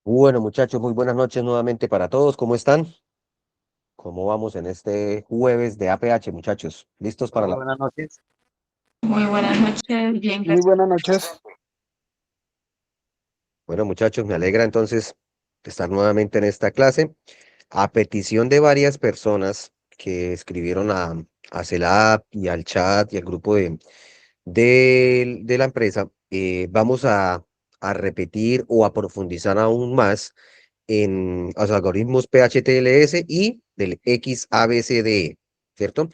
Bueno, muchachos, muy buenas noches nuevamente para todos. ¿Cómo están? ¿Cómo vamos en este jueves de APH, muchachos? ¿Listos para Hola, la... buenas noches. Muy buenas noches, bien, Muy gracias. buenas noches. Bueno, muchachos, me alegra entonces estar nuevamente en esta clase. A petición de varias personas que escribieron a CELAP y al chat y al grupo de la empresa, vamos a repetir o a profundizar aún más en los algoritmos PHTLS y del XABCDE, ¿cierto?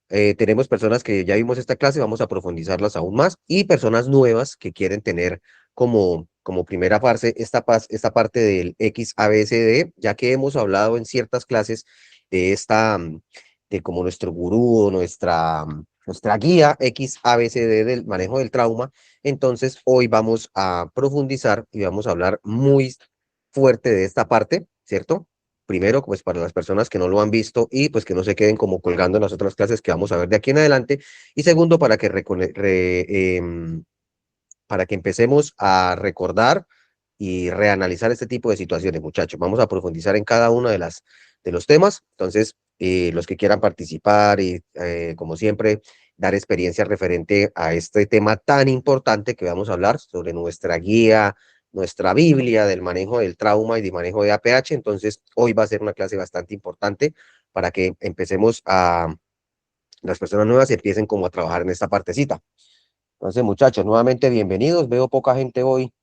Tenemos personas que ya vimos esta clase, vamos a profundizarlas aún más, y personas nuevas que quieren tener como primera parte esta parte del XABCD, ya que hemos hablado en ciertas clases de de como nuestro gurú, o nuestra guía XABCD del manejo del trauma. Entonces, hoy vamos a profundizar y vamos a hablar muy fuerte de esta parte, ¿cierto? Primero, pues para las personas que no lo han visto y pues que no se queden como colgando en las otras clases que vamos a ver de aquí en adelante. Y segundo, para que empecemos a recordar y reanalizar este tipo de situaciones, muchachos. Vamos a profundizar en cada uno de los temas. Entonces, los que quieran participar y, como siempre, dar experiencia referente a este tema tan importante que vamos a hablar sobre nuestra guía, nuestra Biblia del manejo del trauma y de manejo de APH. Entonces, hoy va a ser una clase bastante importante para que empecemos las personas nuevas empiecen como a trabajar en esta partecita. Entonces, muchachos, nuevamente bienvenidos. Veo poca gente hoy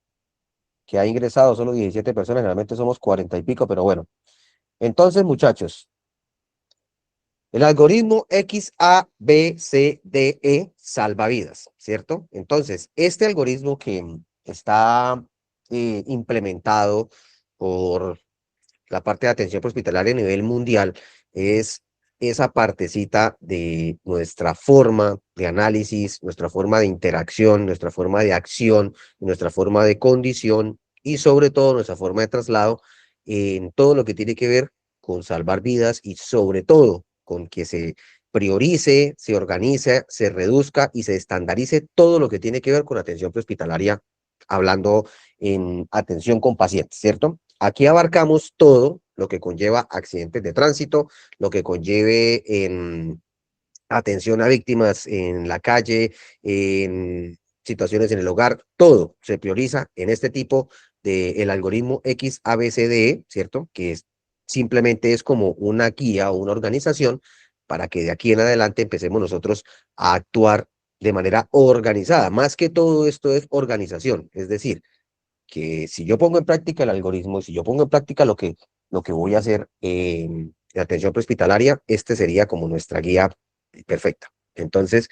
que ha ingresado, solo 17 personas, realmente somos 40 y pico, pero bueno. Entonces, muchachos, el algoritmo XABCDE salva vidas, ¿cierto? Entonces, este algoritmo que está implementado por la parte de atención hospitalaria a nivel mundial es esa partecita de nuestra forma de análisis, nuestra forma de interacción, nuestra forma de acción, nuestra forma de condición y sobre todo nuestra forma de traslado en todo lo que tiene que ver con salvar vidas y sobre todo con que se priorice, se organice, se reduzca y se estandarice todo lo que tiene que ver con atención prehospitalaria, hablando en atención con pacientes, ¿cierto? Aquí abarcamos todo lo que conlleva accidentes de tránsito, lo que conlleve en atención a víctimas en la calle, en situaciones en el hogar, todo se prioriza en este tipo de el algoritmo XABCDE, ¿cierto? Simplemente es como una guía o una organización para que de aquí en adelante empecemos nosotros a actuar de manera organizada. Más que todo esto es organización, es decir, que si yo pongo en práctica el algoritmo, si yo pongo en práctica lo que voy a hacer en atención prehospitalaria, este sería como nuestra guía perfecta. Entonces,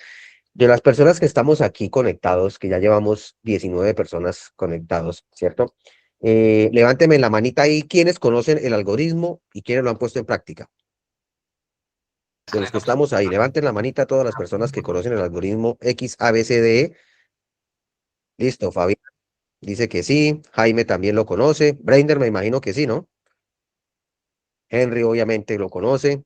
de las personas que estamos aquí conectados, que ya llevamos 19 personas conectados, ¿cierto? Levánteme la manita ahí, quienes conocen el algoritmo y quienes lo han puesto en práctica. De los que estamos ahí, levanten la manita todas las personas que conocen el algoritmo XABCDE. Listo, Fabi. Dice que sí, Jaime también lo conoce, Brander me imagino que sí, ¿no? Henry obviamente lo conoce,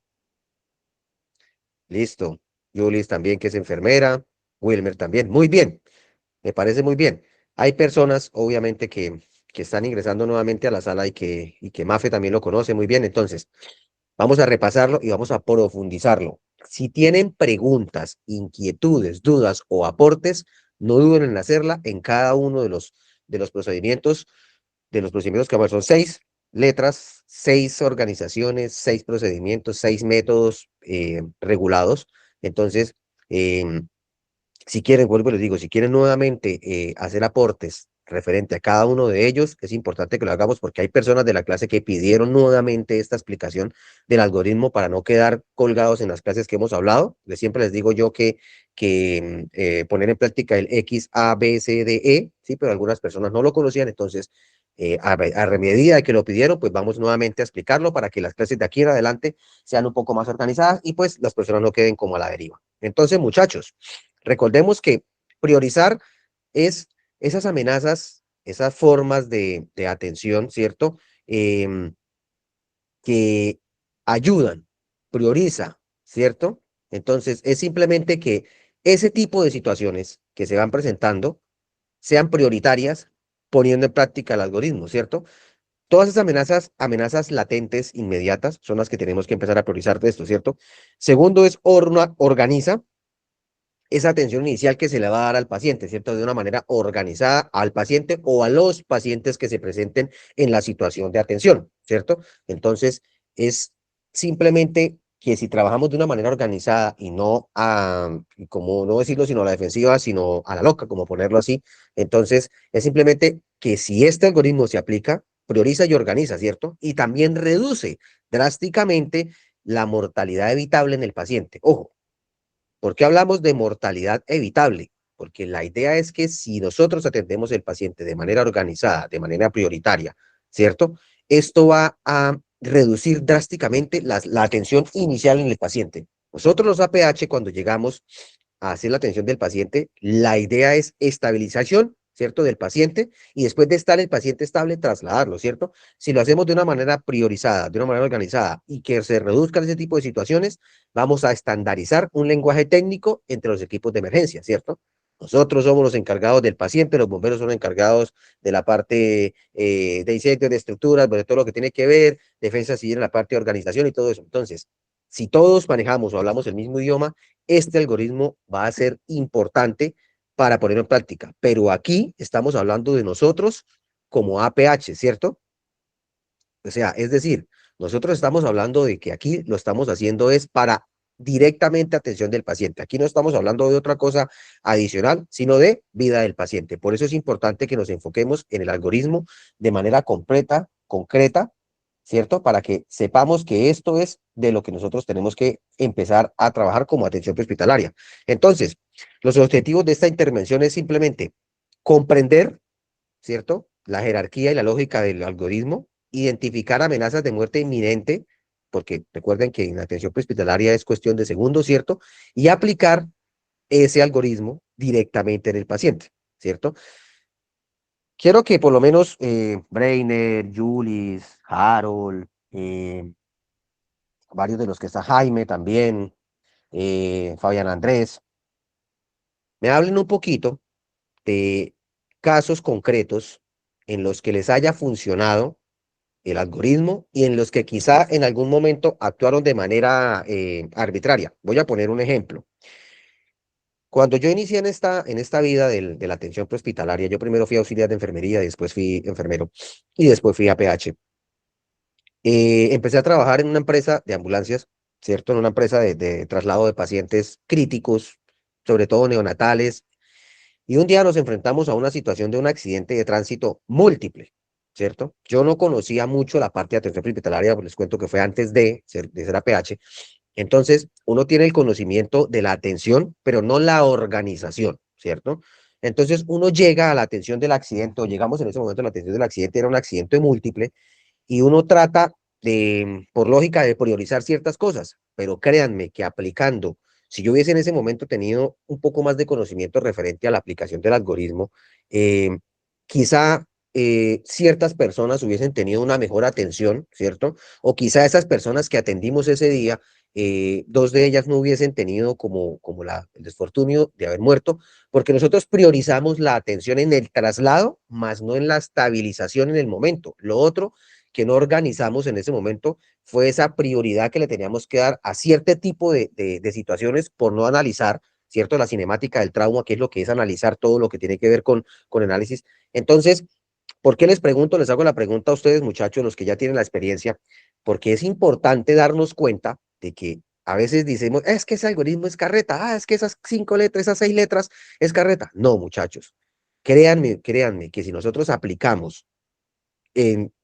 listo. Julis también que es enfermera, Wilmer también, muy bien, me parece muy bien. Hay personas obviamente que están ingresando nuevamente a la sala y que Mafe también lo conoce muy bien, entonces vamos a repasarlo y vamos a profundizarlo. Si tienen preguntas, inquietudes, dudas o aportes, no duden en hacerla en cada uno de los procedimientos que vamos, son 6 letras, 6 organizaciones, 6 procedimientos, 6 métodos regulados. Entonces, eh, si quieren, vuelvo y les digo, si quieren nuevamente hacer aportes referente a cada uno de ellos, es importante que lo hagamos porque hay personas de la clase que pidieron nuevamente esta explicación del algoritmo para no quedar colgados en las clases que hemos hablado. Siempre les digo yo que poner en práctica el X, A, B, C, D, E, sí, pero algunas personas no lo conocían, entonces a medida de que lo pidieron, pues vamos nuevamente a explicarlo para que las clases de aquí en adelante sean un poco más organizadas y pues las personas no queden como a la deriva. Entonces, muchachos, recordemos que priorizar es esas amenazas, esas formas de atención, ¿cierto? Em, que ayudan, prioriza, ¿cierto? Entonces, es simplemente que ese tipo de situaciones que se van presentando sean prioritarias poniendo en práctica el algoritmo, ¿cierto? Todas esas amenazas latentes, inmediatas, son las que tenemos que empezar a priorizar de esto, ¿cierto? Segundo es organiza esa atención inicial que se le va a dar al paciente, ¿cierto? De una manera organizada al paciente o a los pacientes que se presenten en la situación de atención, ¿cierto? Entonces, es simplemente que si trabajamos de una manera organizada y no como no decirlo, sino a la defensiva, sino a la loca, como ponerlo así, entonces es simplemente que si este algoritmo se aplica, prioriza y organiza, ¿cierto? Y también reduce drásticamente la mortalidad evitable en el paciente. Ojo, ¿por qué hablamos de mortalidad evitable? Porque la idea es que si nosotros atendemos el paciente de manera organizada, de manera prioritaria, ¿cierto? Esto va a reducir drásticamente la atención inicial en el paciente. Nosotros los APH, cuando llegamos a hacer la atención del paciente, la idea es estabilización, ¿cierto? Del paciente y después de estar el paciente estable, trasladarlo, ¿cierto? Si lo hacemos de una manera priorizada, de una manera organizada y que se reduzcan ese tipo de situaciones, vamos a estandarizar un lenguaje técnico entre los equipos de emergencia, ¿cierto? Nosotros somos los encargados del paciente, los bomberos son encargados de la parte de incendios, de estructuras, de todo lo que tiene que ver, defensa civil en la parte de organización y todo eso. Entonces, si todos manejamos o hablamos el mismo idioma, este algoritmo va a ser importante para ponerlo en práctica. Pero aquí estamos hablando de nosotros como APH, ¿cierto? O sea, es decir, nosotros estamos hablando de que aquí lo estamos haciendo es para directamente atención del paciente. Aquí no estamos hablando de otra cosa adicional, sino de vida del paciente. Por eso es importante que nos enfoquemos en el algoritmo de manera completa, concreta, ¿cierto? Para que sepamos que esto es de lo que nosotros tenemos que empezar a trabajar como atención prehospitalaria. Entonces, los objetivos de esta intervención es simplemente comprender, ¿cierto? La jerarquía y la lógica del algoritmo, identificar amenazas de muerte inminente, porque recuerden que en la atención prehospitalaria es cuestión de segundos, ¿cierto? Y aplicar ese algoritmo directamente en el paciente, ¿cierto? Quiero que por lo menos Breiner, Julis, Harold, varios de los que está Jaime también, Fabián Andrés, me hablen un poquito de casos concretos en los que les haya funcionado el algoritmo y en los que quizá en algún momento actuaron de manera arbitraria. Voy a poner un ejemplo. Cuando yo inicié en esta vida de la atención prehospitalaria, yo primero fui auxiliar de enfermería, después fui enfermero y después fui APH. Empecé a trabajar en una empresa de ambulancias, ¿cierto? En una empresa de traslado de pacientes críticos, sobre todo neonatales, y un día nos enfrentamos a una situación de un accidente de tránsito múltiple, ¿cierto? Yo no conocía mucho la parte de atención hospitalaria, pues les cuento que fue antes de ser APH. Entonces, uno tiene el conocimiento de la atención, pero no la organización, ¿cierto? Entonces, uno llega a la atención del accidente, o llegamos en ese momento a la atención del accidente, era un accidente múltiple, y uno trata de, por lógica, de priorizar ciertas cosas, pero créanme que aplicando, si yo hubiese en ese momento tenido un poco más de conocimiento referente a la aplicación del algoritmo, eh, quizá ciertas personas hubiesen tenido una mejor atención, ¿cierto? O quizá esas personas que atendimos ese día, dos de ellas no hubiesen tenido el desfortunio de haber muerto, porque nosotros priorizamos la atención en el traslado, más no en la estabilización en el momento. Lo otro que no organizamos en ese momento fue esa prioridad que le teníamos que dar a cierto tipo de situaciones por no analizar, ¿cierto? La cinemática del trauma, que es lo que es analizar todo lo que tiene que ver con análisis. Entonces, ¿por qué les pregunto? Les hago la pregunta a ustedes, muchachos, los que ya tienen la experiencia, porque es importante darnos cuenta de que a veces decimos, es que ese algoritmo es carreta, es que esas 5 letras, esas 6 letras es carreta. No, muchachos, créanme que si nosotros aplicamos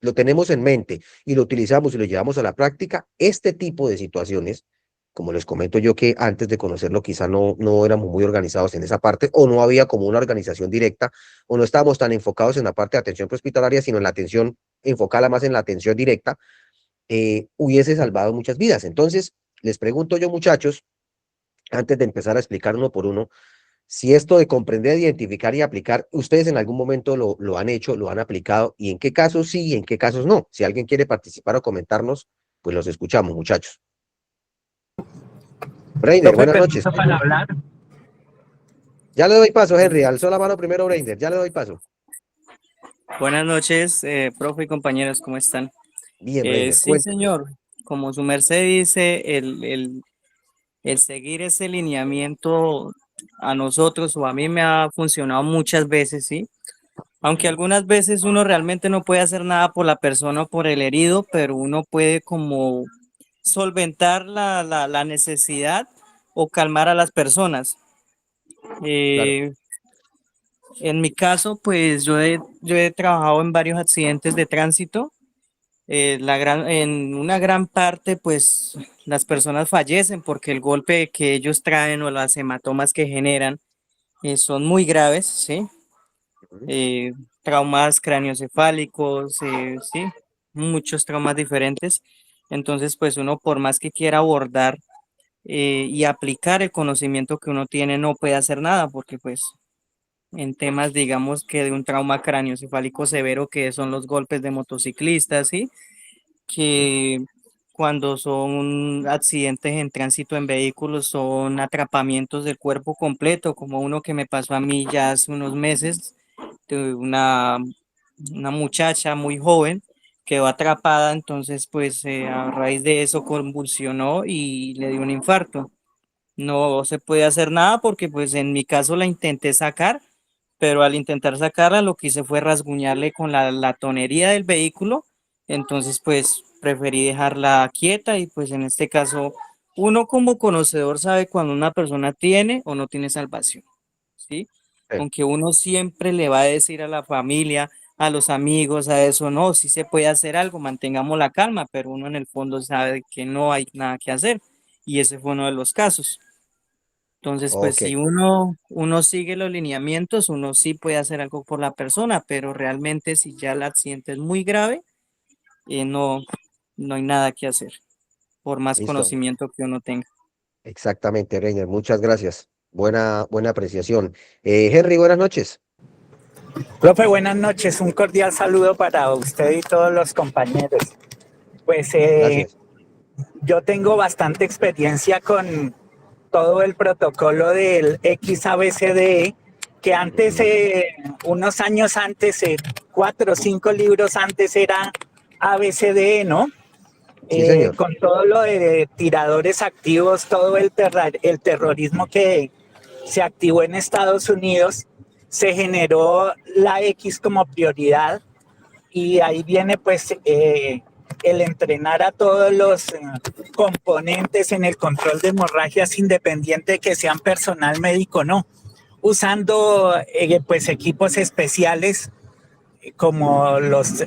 lo tenemos en mente y lo utilizamos y lo llevamos a la práctica, este tipo de situaciones, como les comento yo que antes de conocerlo quizá no éramos muy organizados en esa parte o no había como una organización directa o no estábamos tan enfocados en la parte de atención prehospitalaria, sino en la atención, enfocada más en la atención directa, hubiese salvado muchas vidas. Entonces, les pregunto yo, muchachos, antes de empezar a explicar uno por uno, si esto de comprender, identificar y aplicar, ustedes en algún momento lo han hecho, lo han aplicado, y en qué casos sí y en qué casos no. Si alguien quiere participar o comentarnos, pues los escuchamos, muchachos. Breiner, Profe, buenas noches. permiso para hablar. Ya le doy paso, Henry. Alzó la mano primero, Breiner. Ya le doy paso. Buenas noches, profe y compañeros, ¿cómo están? Bien, Reiner, Sí, cuénteme. señor, como su merced dice, el seguir ese lineamiento a nosotros o a mí me ha funcionado muchas veces, ¿sí? Aunque Ujú. algunas veces uno realmente no puede hacer nada por la persona o por el herido, pero uno puede como solventar la necesidad o calmar a las personas. Claro. Eh, en mi caso, pues yo he trabajado en varios accidentes de tránsito. En una gran parte, pues las personas fallecen porque el golpe que ellos traen o las hematomas que generan son muy graves, ¿sí? Ujú. Eh, Traumas craneoencefálicos, sí, muchos traumas diferentes. Entonces, pues uno por más que quiera abordar y aplicar el conocimiento que uno tiene, no puede hacer nada porque pues en temas, digamos que de un trauma craneoencefálico severo que son los golpes de motociclistas, ¿sí? Ujú. Que cuando son accidentes en tránsito en vehículos son atrapamientos del cuerpo completo, como uno que me pasó a mí ya hace unos meses, de una muchacha muy joven quedó atrapada, entonces pues a raíz de eso convulsionó y le dio un infarto. No se puede hacer nada porque pues en mi caso la intenté sacar, pero al intentar sacarla lo que hice fue rasguñarle con la tonería del vehículo, entonces pues preferí dejarla quieta y pues en este caso uno como conocedor sabe cuando una persona tiene o no tiene salvación, ¿sí? Sí. Aunque uno siempre le va a decir a la familia, a los amigos, a eso, no, si se puede hacer algo, mantengamos la calma, pero uno en el fondo sabe que no hay nada que hacer y ese fue uno de los casos. Entonces, pues Ok, si uno sigue los lineamientos, uno sí puede hacer algo por la persona, pero realmente si ya el accidente es muy grave, no, no hay nada que hacer, por más listo. conocimiento que uno tenga. Exactamente, Reiner. Muchas gracias. Buena apreciación. Henry, buenas noches. Profe, buenas noches. Un cordial saludo para usted y todos los compañeros. Pues Gracias. yo tengo bastante experiencia con todo el protocolo del XABCDE, que antes, Ujú. unos años antes, 4 o 5 libros antes era ABCDE, ¿no? Sí, señor. Con todo lo de tiradores activos, todo el terrorismo que se activó en Estados Unidos, se generó la X como prioridad y ahí viene pues el entrenar a todos los componentes en el control de hemorragias independiente de que sean personal médico o no, usando pues equipos especiales como los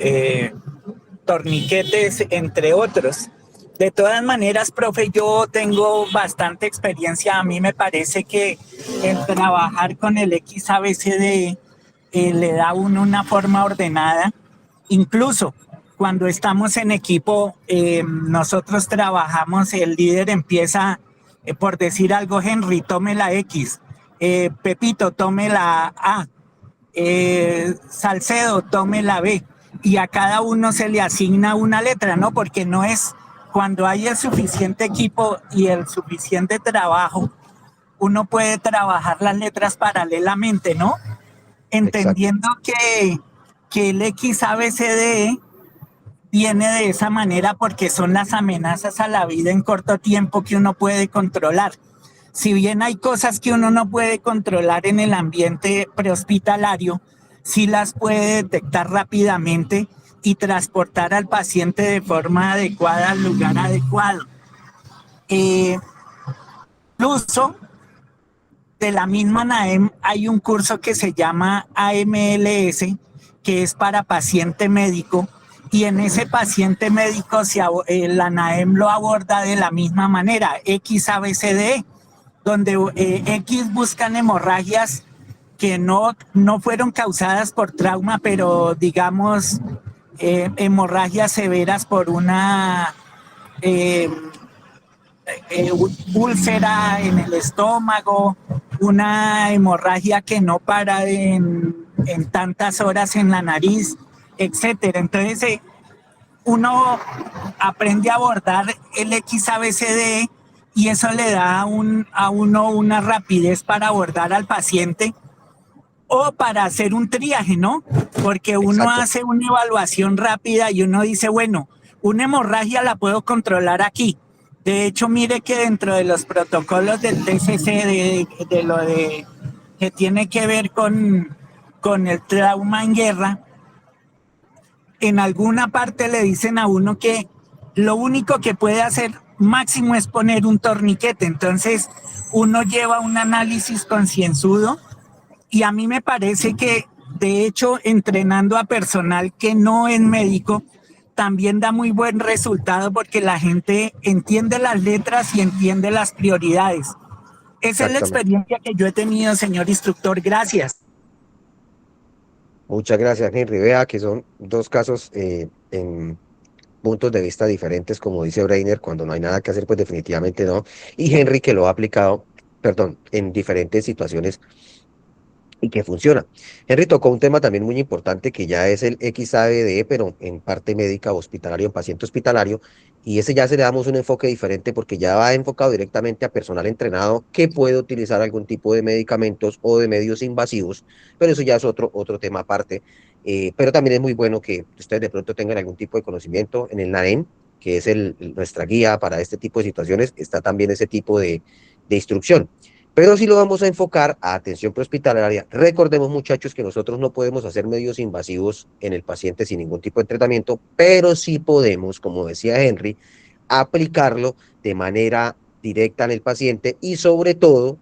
torniquetes, entre otros. De todas maneras, profe, yo tengo bastante experiencia. A mí me parece que el trabajar con el XABCD le da a uno una forma ordenada. Incluso cuando estamos en equipo, nosotros trabajamos, el líder empieza, por decir algo, Henry, tome la X, Pepito, tome la A, Salcedo, tome la B, y a cada uno se le asigna una letra, ¿no? Porque no es cuando hay el suficiente equipo y el suficiente trabajo, uno puede trabajar las letras paralelamente, ¿no? Exacto. Entendiendo que el XABCDE viene de esa manera porque son las amenazas a la vida en corto tiempo que uno puede controlar. Si bien hay cosas que uno no puede controlar en el ambiente prehospitalario, sí las puede detectar rápidamente y transportar al paciente de forma adecuada al lugar adecuado. Eh, Incluso de la misma NAEM hay un curso que se llama AMLS, que es para paciente médico, y en ese paciente médico la NAEM lo aborda de la misma manera, XABCDE, donde X buscan hemorragias que no fueron causadas por trauma, pero digamos hemorragias severas por una eh, úlcera en el estómago, una hemorragia que no para en tantas horas en la nariz, etcétera. Entonces, uno aprende a abordar el XABCD y eso le da a uno una rapidez para abordar al paciente o para hacer un triaje, ¿no? Porque uno Exacto. hace una evaluación rápida y uno dice, bueno, una hemorragia la puedo controlar aquí. De hecho, mire que dentro de los protocolos del TCC, de lo de que tiene que ver con el trauma en guerra, en alguna parte le dicen a uno que lo único que puede hacer máximo es poner un torniquete. Entonces, uno lleva un análisis concienzudo y a mí me parece que, de hecho, entrenando a personal que no es médico, también da muy buen resultado porque la gente entiende las letras y entiende las prioridades. Esa es la Exactamente. experiencia que yo he tenido, señor instructor. Gracias. Muchas gracias, Henry. Vea que son dos casos en puntos de vista diferentes, como dice Breiner, cuando no hay nada que hacer, pues definitivamente no. Y Henry que lo ha aplicado, perdón, en diferentes situaciones y que funciona. Henry tocó un tema también muy importante que ya es el XABDE, pero en parte médica hospitalario, en paciente hospitalario, y ese ya se le damos un enfoque diferente porque ya va enfocado directamente a personal entrenado que puede utilizar algún tipo de medicamentos o de medios invasivos, pero eso ya es otro tema aparte. Pero también es muy bueno que ustedes de pronto tengan algún tipo de conocimiento en el NAEM, que es nuestra guía para este tipo de situaciones, está también ese tipo de instrucción. Pero si lo vamos a enfocar a atención prehospitalaria, recordemos muchachos que nosotros no podemos hacer medios invasivos en el paciente sin ningún tipo de tratamiento, pero sí podemos, como decía Henry, aplicarlo de manera directa en el paciente y sobre todo,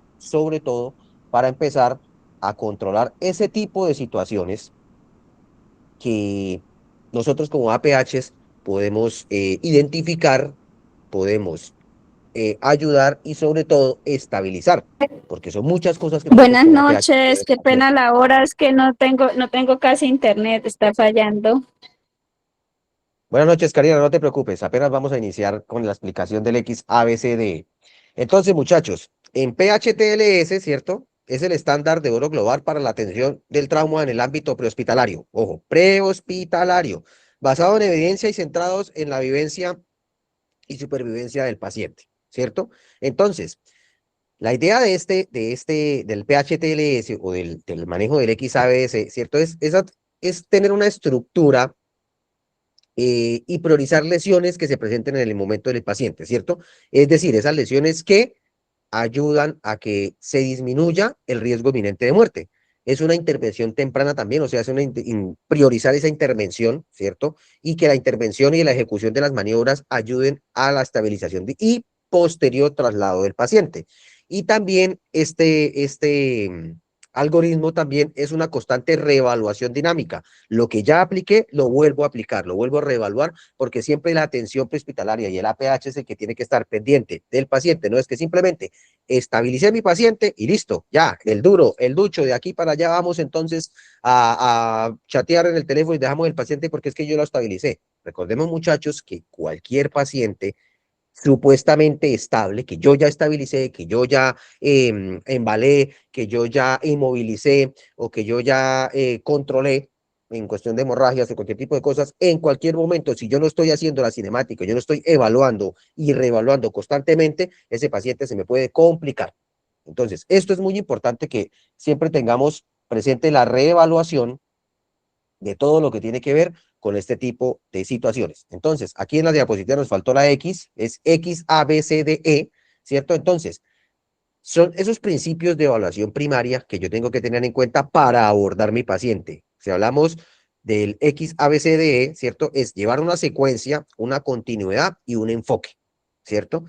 para empezar a controlar ese tipo de situaciones que nosotros como APHs podemos identificar, podemos ayudar y sobre todo estabilizar, porque son muchas cosas que nosotros Buenas como APH noches, podemos qué hacer. pena la hora, es que no tengo casi internet, está fallando. Buenas noches, Karina, no te preocupes, apenas vamos a iniciar con la explicación del XABCD. Entonces, muchachos, en PHTLS, ¿cierto? Es el estándar de oro global para la atención del trauma en el ámbito prehospitalario. Ojo, prehospitalario, basado en evidencia y centrados en la vivencia y supervivencia del paciente, ¿cierto? Entonces, la idea del PHTLS o del manejo del XABS, ¿cierto? Es tener una estructura y priorizar lesiones que se presenten en el momento del paciente, ¿cierto? Es decir, esas lesiones que ayudan a que se disminuya el riesgo inminente de muerte. Es una intervención temprana también, o sea, es priorizar esa intervención, ¿cierto? Y que la intervención y la ejecución de las maniobras ayuden a la estabilización y posterior traslado del paciente. Y también algoritmo también es una constante reevaluación dinámica. Lo que ya apliqué, lo vuelvo a aplicar, lo vuelvo a reevaluar, porque siempre la atención prehospitalaria y el APH es el que tiene que estar pendiente del paciente. No es que simplemente estabilicé a mi paciente y listo, ya, el duro, el ducho, de aquí para allá vamos entonces a chatear en el teléfono y dejamos el paciente porque es que yo lo estabilicé. Recordemos, muchachos, que cualquier paciente supuestamente estable, que yo ya estabilicé, que yo ya embalé, que yo ya inmovilicé o que yo ya controlé en cuestión de hemorragias o cualquier tipo de cosas, en cualquier momento, si yo no estoy haciendo la cinemática, yo no estoy evaluando y reevaluando constantemente, ese paciente se me puede complicar. Entonces, esto es muy importante que siempre tengamos presente la reevaluación de todo lo que tiene que ver con este tipo de situaciones. Entonces, aquí en la diapositiva nos faltó la X, es X, A, B, C, D, E, ¿cierto? Entonces, son esos principios de evaluación primaria que yo tengo que tener en cuenta para abordar mi paciente. Si hablamos del X, A, B, C, D, E, ¿cierto? Es llevar una secuencia, una continuidad y un enfoque, ¿cierto?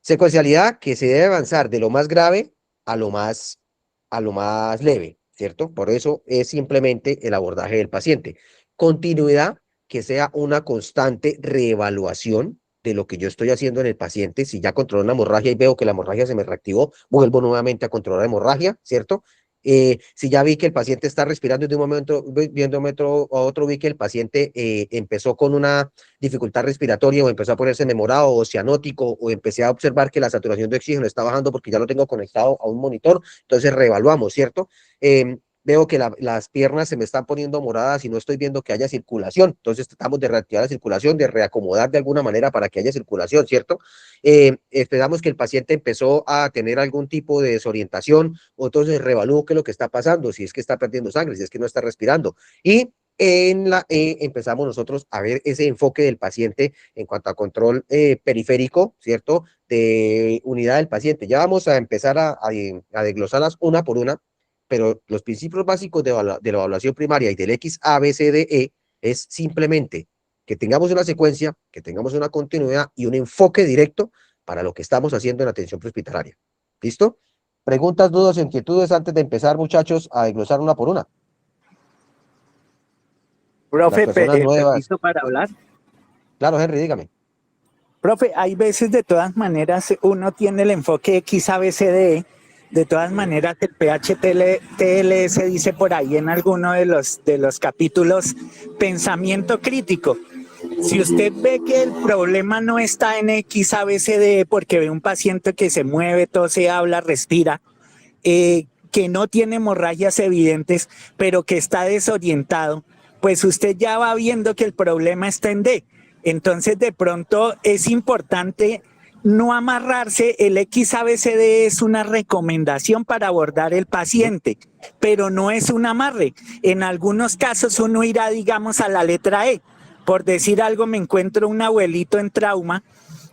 Secuencialidad que se debe avanzar de lo más grave a a lo más leve, ¿cierto? Por eso es simplemente el abordaje del paciente. Continuidad, que sea una constante reevaluación de lo que yo estoy haciendo en el paciente. Si ya controlo una hemorragia y veo que la hemorragia se me reactivó, vuelvo nuevamente a controlar la hemorragia, ¿cierto? Si ya vi que el paciente está respirando y de un momento, viendo un momento a otro, vi que el paciente empezó con una dificultad respiratoria o empezó a ponerse memorado o cianótico o empecé a observar que la saturación de oxígeno está bajando porque ya lo tengo conectado a un monitor, entonces reevaluamos, ¿cierto? veo que las piernas se me están poniendo moradas y no estoy viendo que haya circulación. Entonces tratamos de reactivar la circulación, de reacomodar de alguna manera para que haya circulación, ¿cierto? Esperamos que el paciente empezó a tener algún tipo de desorientación, o entonces reevalúo qué es lo que está pasando, si es que está perdiendo sangre, si es que no está respirando. Y en la E empezamos nosotros a ver ese enfoque del paciente en cuanto a control periférico, ¿cierto? De unidad del paciente. Ya vamos a empezar a desglosarlas una por una, pero los principios básicos de la evaluación primaria y del XABCDE es simplemente que tengamos una secuencia, que tengamos una continuidad y un enfoque directo para lo que estamos haciendo en atención prehospitalaria. ¿Listo? Preguntas, dudas, inquietudes antes de empezar, muchachos, a desglosar una por una. Profe, Las personas nuevas. permiso para hablar. Claro, Henry, dígame. Profe, hay veces de todas maneras uno tiene el enfoque XABCDE, de todas maneras el PHTLS dice por ahí en alguno de los capítulos pensamiento crítico. Si usted ve que el problema no está en XABCDE porque ve un paciente que se mueve, tose, habla, respira, que no tiene hemorragias evidentes, pero que está desorientado, pues usted ya va viendo que el problema está en D. Entonces, de pronto es importante no amarrarse. El XABCD es una recomendación para abordar el paciente, pero no es un amarre. En algunos casos uno irá, digamos, a la letra E. Por decir algo, me encuentro un abuelito en trauma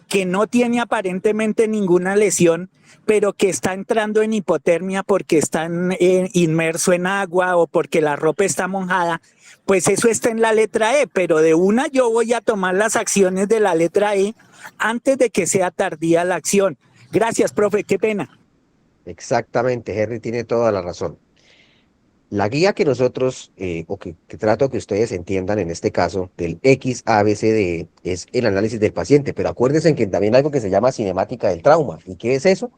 que no tiene aparentemente ninguna lesión, pero que está entrando en hipotermia porque está inmerso en agua o porque la ropa está mojada, pues eso está en la letra E, pero de una yo voy a tomar las acciones de la letra E antes de que sea tardía la acción. Gracias, profe, qué pena. Exactamente, Henry tiene toda la razón. La guía que nosotros, o que trato que ustedes entiendan en este caso, del XABCDE, es el análisis del paciente, pero acuérdense que también hay algo que se llama cinemática del trauma. ¿Y qué es eso?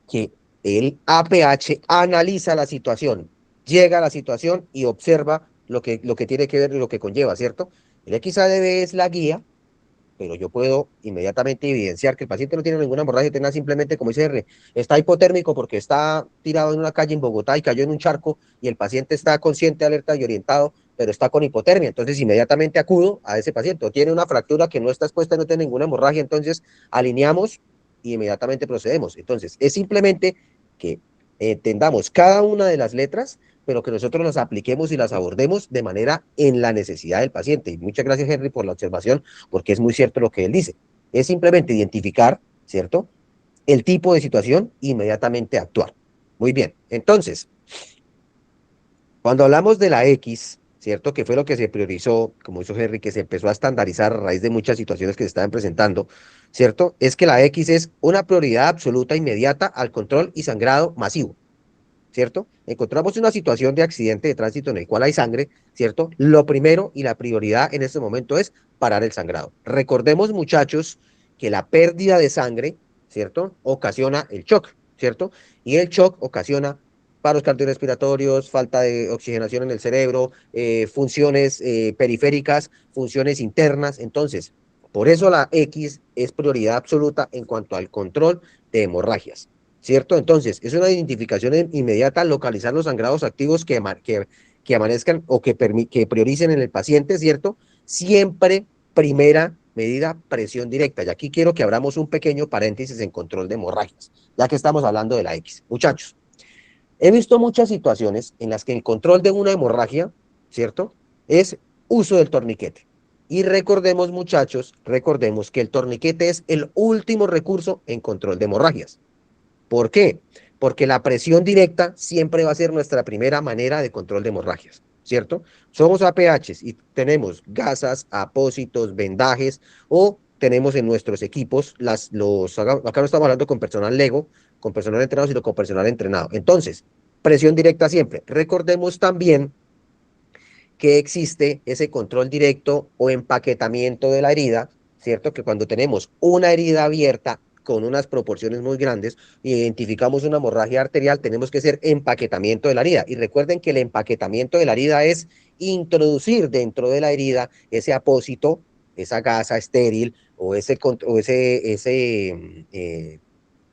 Que el APH analiza la situación, llega a la situación y observa lo que tiene que ver y lo que conlleva, ¿cierto? El XADB es la guía, pero yo puedo inmediatamente evidenciar que el paciente no tiene ninguna hemorragia, tiene simplemente, como dice R, está hipotérmico porque está tirado en una calle en Bogotá y cayó en un charco y el paciente está consciente, alerta y orientado, pero está con hipotermia. Entonces, inmediatamente acudo a ese paciente. O tiene una fractura que no está expuesta, no tiene ninguna hemorragia, entonces alineamos y inmediatamente procedemos. Entonces, es simplemente que entendamos cada una de las letras, pero que nosotros las apliquemos y las abordemos de manera en la necesidad del paciente. Y muchas gracias, Henry, por la observación, porque es muy cierto lo que él dice. Es simplemente identificar, ¿cierto?, el tipo de situación e inmediatamente actuar. Muy bien, entonces, cuando hablamos de la X, ¿cierto?, que fue lo que se priorizó, como hizo Henry, que se empezó a estandarizar a raíz de muchas situaciones que se estaban presentando, ¿cierto?, es que la X es una prioridad absoluta inmediata al control y sangrado masivo, ¿cierto? Encontramos una situación de accidente de tránsito en el cual hay sangre, ¿cierto? Lo primero y la prioridad en este momento es parar el sangrado. Recordemos, muchachos, que la pérdida de sangre, ¿cierto?, ocasiona el shock, ¿cierto? Y el shock ocasiona paros cardiorrespiratorios, falta de oxigenación en el cerebro, funciones periféricas, funciones internas. Entonces, por eso la X es prioridad absoluta en cuanto al control de hemorragias, ¿cierto? Entonces, es una identificación inmediata, localizar los sangrados activos que amanezcan o que prioricen en el paciente, ¿cierto? Siempre, primera medida, presión directa. Y aquí quiero que abramos un pequeño paréntesis en control de hemorragias, ya que estamos hablando de la X. Muchachos, he visto muchas situaciones en las que el control de una hemorragia, ¿cierto?, es uso del torniquete. Y recordemos, muchachos, recordemos que el torniquete es el último recurso en control de hemorragias. ¿Por qué? Porque la presión directa siempre va a ser nuestra primera manera de control de hemorragias, ¿cierto? Somos APHs y tenemos gasas, apósitos, vendajes, o tenemos en nuestros equipos, acá no estamos hablando con personal Lego, con personal entrenado, sino con personal entrenado. Entonces, presión directa siempre. Recordemos también que existe ese control directo o empaquetamiento de la herida, ¿cierto? Que cuando tenemos una herida abierta con unas proporciones muy grandes y identificamos una hemorragia arterial, tenemos que hacer empaquetamiento de la herida. Y recuerden que el empaquetamiento de la herida es introducir dentro de la herida ese apósito, esa gasa estéril o ese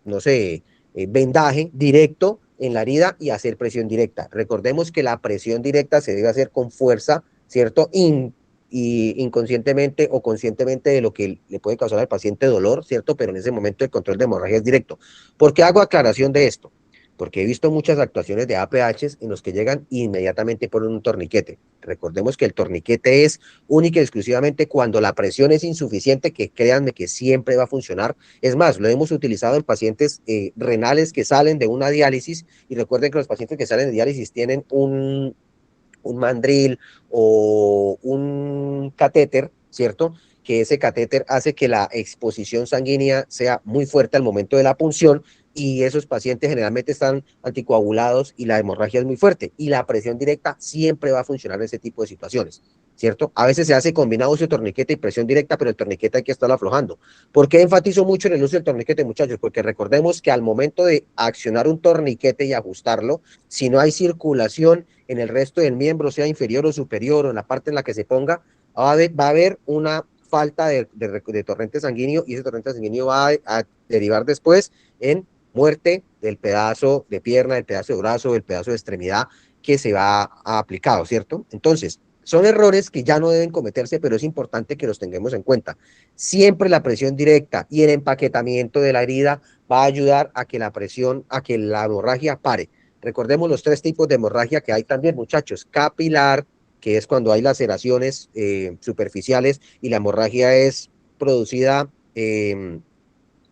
no sé, vendaje directo en la herida y hacer presión directa. Recordemos que la presión directa se debe hacer con fuerza, ¿cierto? Y inconscientemente o conscientemente de lo que le puede causar al paciente dolor, ¿cierto? Pero en ese momento el control de hemorragia es directo. ¿Por qué hago aclaración de esto? Porque he visto muchas actuaciones de APHs en los que llegan e inmediatamente ponen un torniquete. Recordemos que el torniquete es única y exclusivamente cuando la presión es insuficiente, que créanme que siempre va a funcionar. Es más, lo hemos utilizado en pacientes renales que salen de una diálisis, y recuerden que los pacientes que salen de diálisis tienen un mandril o un catéter, ¿cierto? Que ese catéter hace que la exposición sanguínea sea muy fuerte al momento de la punción, y esos pacientes generalmente están anticoagulados y la hemorragia es muy fuerte, y la presión directa siempre va a funcionar en ese tipo de situaciones, ¿cierto? A veces se hace combinado uso de torniquete y presión directa, pero el torniquete hay que estarlo aflojando. ¿Por qué enfatizo mucho en el uso del torniquete, muchachos? Porque recordemos que al momento de accionar un torniquete y ajustarlo, si no hay circulación en el resto del miembro, sea inferior o superior, o en la parte en la que se ponga, va a haber una falta de torrente sanguíneo, y ese torrente sanguíneo va a derivar después en muerte del pedazo de pierna, del pedazo de brazo, del pedazo de extremidad que se va a aplicado, ¿cierto? Entonces, son errores que ya no deben cometerse, pero es importante que los tengamos en cuenta. Siempre la presión directa y el empaquetamiento de la herida va a ayudar a que la presión, a que la hemorragia pare. Recordemos los 3 tipos de hemorragia que hay también, muchachos. Capilar, que es cuando hay laceraciones superficiales y la hemorragia es producida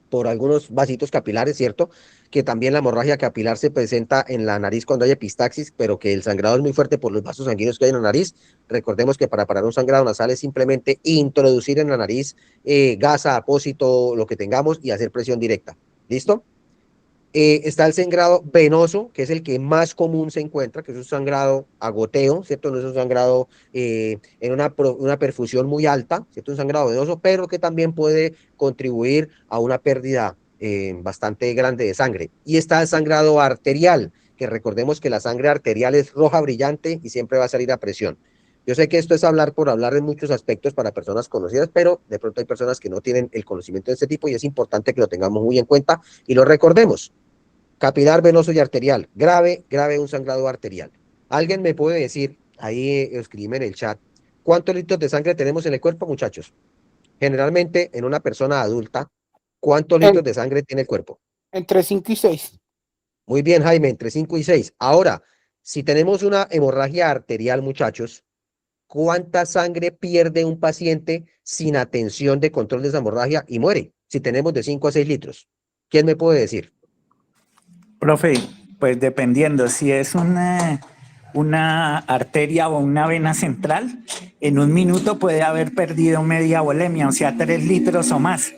por algunos vasitos capilares, ¿cierto? Que también la hemorragia capilar se presenta en la nariz cuando hay epistaxis, pero que el sangrado es muy fuerte por los vasos sanguíneos que hay en la nariz. Recordemos que para parar un sangrado nasal es simplemente introducir en la nariz gasa, apósito, lo que tengamos, y hacer presión directa. ¿Listo? Está el sangrado venoso, que es el que más común se encuentra, que es un sangrado a goteo, ¿cierto? No es un sangrado en una perfusión muy alta, ¿cierto? Un sangrado venoso, pero que también puede contribuir a una pérdida bastante grande de sangre. Y está el sangrado arterial, que recordemos que la sangre arterial es roja brillante y siempre va a salir a presión. Yo sé que esto es hablar por hablar en muchos aspectos para personas conocidas, pero de pronto hay personas que no tienen el conocimiento de este tipo, y es importante que lo tengamos muy en cuenta y lo recordemos. Capilar, venoso y arterial. Grave, grave un sangrado arterial. ¿Alguien me puede decir, ahí escribe en el chat, cuántos litros de sangre tenemos en el cuerpo, muchachos? Generalmente, en una persona adulta, ¿cuántos litros de sangre tiene el cuerpo? Entre 5 y 6. Muy bien, Jaime, entre 5 y 6. Ahora, si tenemos una hemorragia arterial, muchachos, ¿cuánta sangre pierde un paciente sin atención de control de esa hemorragia y muere? Si tenemos de 5 a 6 litros. ¿Quién me puede decir? Profe, pues dependiendo, si es una arteria o una vena central, en un minuto puede haber perdido media volemia, o sea, 3 litros o más.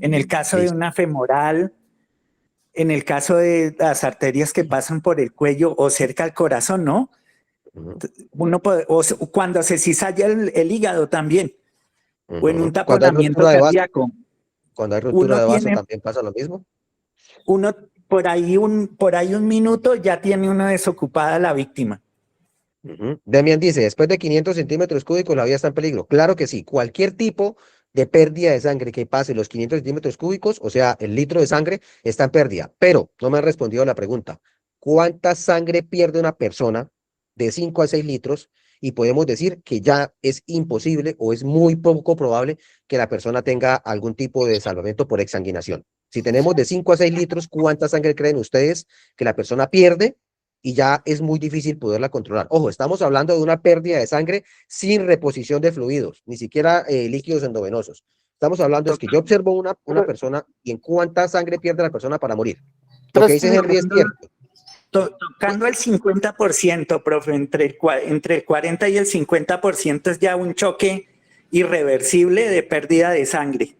En el caso de una femoral, en el caso de las arterias que pasan por el cuello o cerca al corazón, ¿no? Uno puede, o cuando se cizalla el hígado también, o en un taponamiento cardíaco. Cuando hay ruptura de vaso también pasa lo mismo. Uno por ahí un minuto ya tiene uno desocupada la víctima. Demian dice, después de 500 centímetros cúbicos la vida está en peligro. Claro que sí, cualquier tipo de pérdida de sangre que pase los 500 centímetros cúbicos, o sea, el litro de sangre, está en pérdida. Pero no me han respondido a la pregunta, ¿cuánta sangre pierde una persona de 5 a 6 litros? Y podemos decir que ya es imposible o es muy poco probable que la persona tenga algún tipo de salvamento por exsanguinación. Si tenemos de 5 a 6 litros, ¿cuánta sangre creen ustedes que la persona pierde? Y ya es muy difícil poderla controlar. Ojo, estamos hablando de una pérdida de sangre sin reposición de fluidos, ni siquiera líquidos endovenosos. Estamos hablando de que yo observo una persona y en cuánta sangre pierde la persona para morir. Lo que dice Henry es cierto. Tocando el 50%, profe, entre el 40 y el 50% es ya un choque irreversible de pérdida de sangre.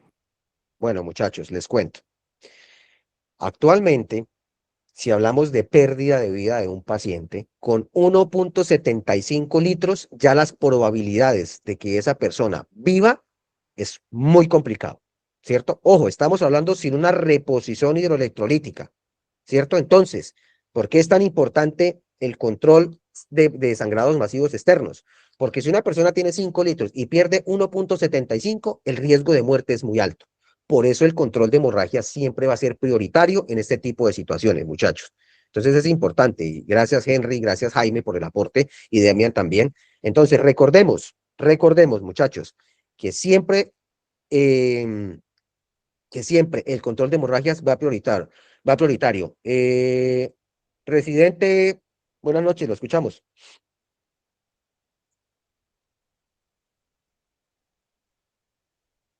Bueno, muchachos, les cuento. Actualmente, si hablamos de pérdida de vida de un paciente, con 1.75 litros, ya las probabilidades de que esa persona viva es muy complicado, ¿cierto? Ojo, estamos hablando sin una reposición hidroelectrolítica, ¿cierto? Entonces, ¿por qué es tan importante el control de sangrados masivos externos? Porque si una persona tiene 5 litros y pierde 1.75, el riesgo de muerte es muy alto. Por eso el control de hemorragia siempre va a ser prioritario en este tipo de situaciones, muchachos. Entonces es importante. Y gracias, Henry, gracias, Jaime, por el aporte y Demian también. Entonces, recordemos, muchachos, que siempre, em, el control de hemorragias va prioritario. Residente, buenas noches, lo escuchamos.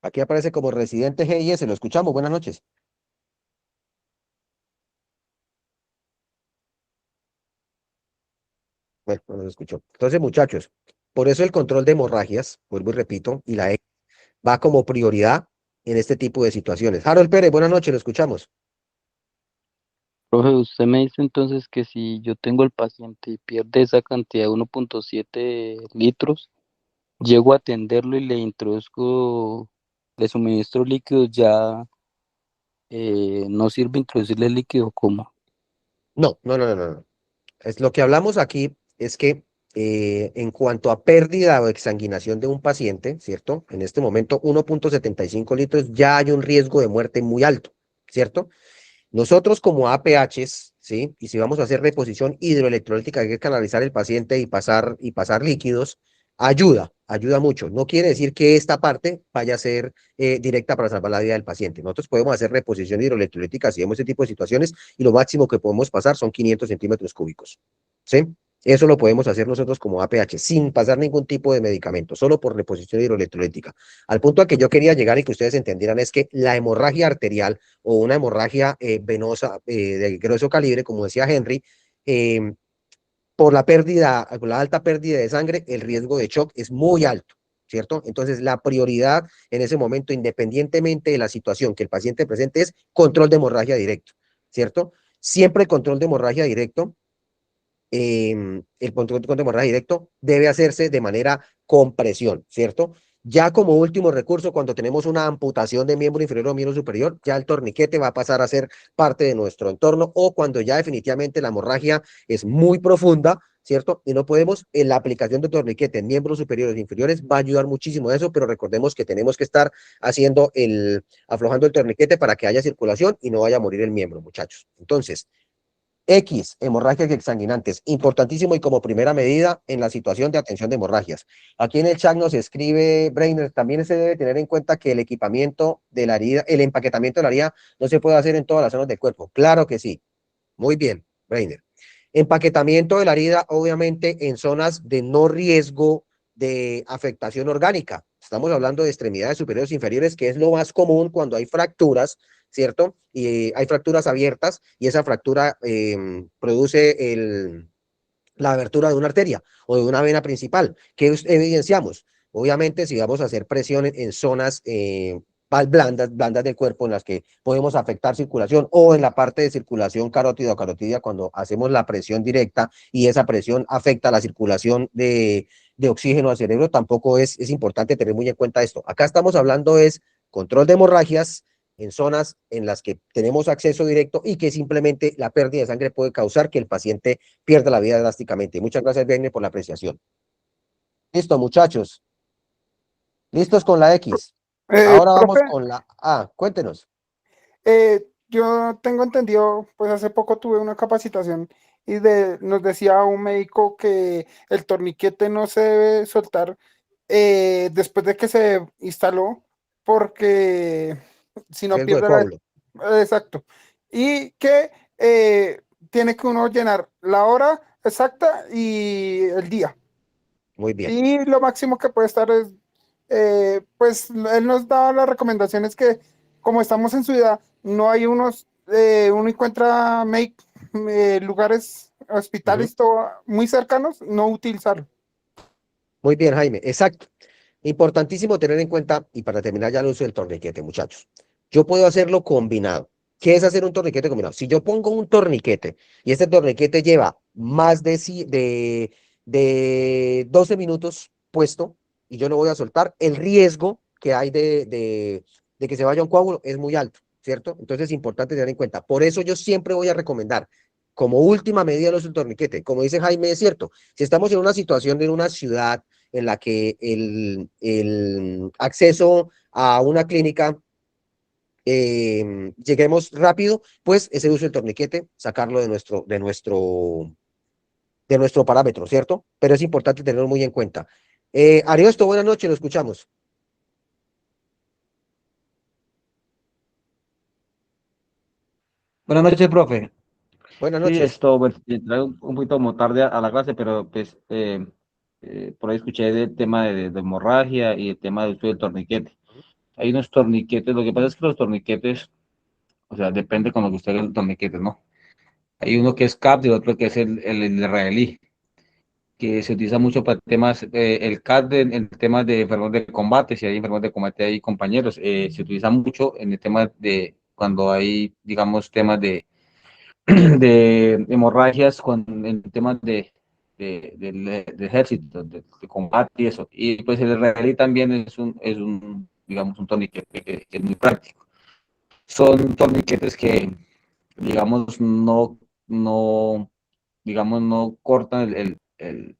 Aquí aparece como residente GIS, lo escuchamos, buenas noches. Bueno, no nos escuchó. Entonces, muchachos, por eso el control de hemorragias, vuelvo y repito, y la E va como prioridad en este tipo de situaciones. Harold Pérez, buenas noches, lo escuchamos. Profe, usted me dice entonces que si yo tengo el paciente y pierde esa cantidad de 1.7 litros, llego a atenderlo y le introduzco, le suministro líquidos, ya no sirve introducirle líquido como. No. Es lo que hablamos aquí es que en cuanto a pérdida o exsanguinación de un paciente, ¿cierto? En este momento, 1.75 litros, ya hay un riesgo de muerte muy alto, ¿cierto? Nosotros como APHs, ¿sí? Y si vamos a hacer reposición hidroelectrolítica, hay que canalizar el paciente y pasar líquidos, ayuda mucho. No quiere decir que esta parte vaya a ser directa para salvar la vida del paciente. Nosotros podemos hacer reposición hidroelectrolítica si vemos ese tipo de situaciones y lo máximo que podemos pasar son 500 centímetros cúbicos, ¿sí? Eso lo podemos hacer nosotros como APH sin pasar ningún tipo de medicamento, solo por reposición hidroelectrolítica. Al punto al que yo quería llegar y que ustedes entendieran es que la hemorragia arterial o una hemorragia venosa de grueso calibre, como decía Henry, eh, por la alta pérdida de sangre, el riesgo de shock es muy alto, ¿cierto? Entonces, la prioridad en ese momento, independientemente de la situación que el paciente presente, es control de hemorragia directo, ¿cierto? Siempre control de hemorragia directo, el control de hemorragia directo debe hacerse de manera con presión, ¿cierto? Ya como último recurso, cuando tenemos una amputación de miembro inferior o miembro superior, ya el torniquete va a pasar a ser parte de nuestro entorno, o cuando ya definitivamente la hemorragia es muy profunda, ¿cierto? Y no podemos, en la aplicación de torniquete en miembros superiores e inferiores va a ayudar muchísimo a eso, pero recordemos que tenemos que estar aflojando el torniquete para que haya circulación y no vaya a morir el miembro, muchachos. Entonces, hemorragias exsanguinantes, importantísimo y como primera medida en la situación de atención de hemorragias. Aquí en el chat nos escribe Brainer, también se debe tener en cuenta que el equipamiento de la herida, el empaquetamiento de la herida no se puede hacer en todas las zonas del cuerpo. Claro que sí. Muy bien, Brainer. Empaquetamiento de la herida, obviamente, en zonas de no riesgo de afectación orgánica. Estamos hablando de extremidades superiores e inferiores, que es lo más común cuando hay fracturas, ¿cierto? Y hay fracturas abiertas y esa fractura produce la abertura de una arteria o de una vena principal. ¿Qué evidenciamos? Obviamente, si vamos a hacer presión en zonas blandas del cuerpo en las que podemos afectar circulación o en la parte de circulación carótida o carotidia cuando hacemos la presión directa y esa presión afecta la circulación de oxígeno al cerebro, tampoco es importante tener muy en cuenta esto. Acá estamos hablando es control de hemorragias en zonas en las que tenemos acceso directo y que simplemente la pérdida de sangre puede causar que el paciente pierda la vida drásticamente. Muchas gracias, Bene, por la apreciación. Listo, muchachos. Listos con la X. Ahora vamos Profe, con la A. Cuéntenos. yo tengo entendido, pues hace poco tuve una capacitación y nos decía un médico que el torniquete no se debe soltar después de que se instaló, porque si no Riesgo de pierde coágulo. Exacto. Y que tiene que uno llenar la hora exacta y el día. Muy bien. Y lo máximo que puede estar es, pues él nos da las recomendaciones que como estamos en ciudad, no hay uno encuentra lugares, hospitales muy cercanos, no utilizarlo. Muy bien, Jaime. Exacto. Importantísimo tener en cuenta, y para terminar ya el uso del torniquete, muchachos. Yo puedo hacerlo combinado. ¿Qué es hacer un torniquete combinado? Si yo pongo un torniquete y este torniquete lleva más de 12 minutos puesto y yo no voy a soltar, el riesgo que hay de que se vaya un coágulo es muy alto, ¿cierto? Entonces es importante tener en cuenta. Por eso yo siempre voy a recomendar, como última medida, el uso del torniquete. Como dice Jaime, es cierto. Si estamos en una situación en una ciudad en la que el acceso a una clínica lleguemos rápido, pues ese uso del torniquete, sacarlo de nuestro parámetro, ¿cierto? Pero es importante tenerlo muy en cuenta. Ariosto, buenas noches, lo escuchamos. Buenas noches, profe. Buenas Sí, noches. esto, pues, entré un poquito como tarde a la clase, pero pues por ahí escuché del tema de hemorragia y el tema del uso del torniquete. Hay unos torniquetes, lo que pasa es que los torniquetes, o sea, depende con lo que usted haga el torniquete, ¿no? Hay uno que es CAP y otro que es el israelí, que se utiliza mucho para temas, el CAP en temas de enfermos de combate, si hay enfermos de combate, hay compañeros, se utiliza mucho en el tema de cuando hay, digamos, temas de hemorragias en temas del ejército, de combate y eso. Y pues el israelí también digamos, un torniquete que es muy práctico. Son torniquetes que, digamos, digamos, no cortan el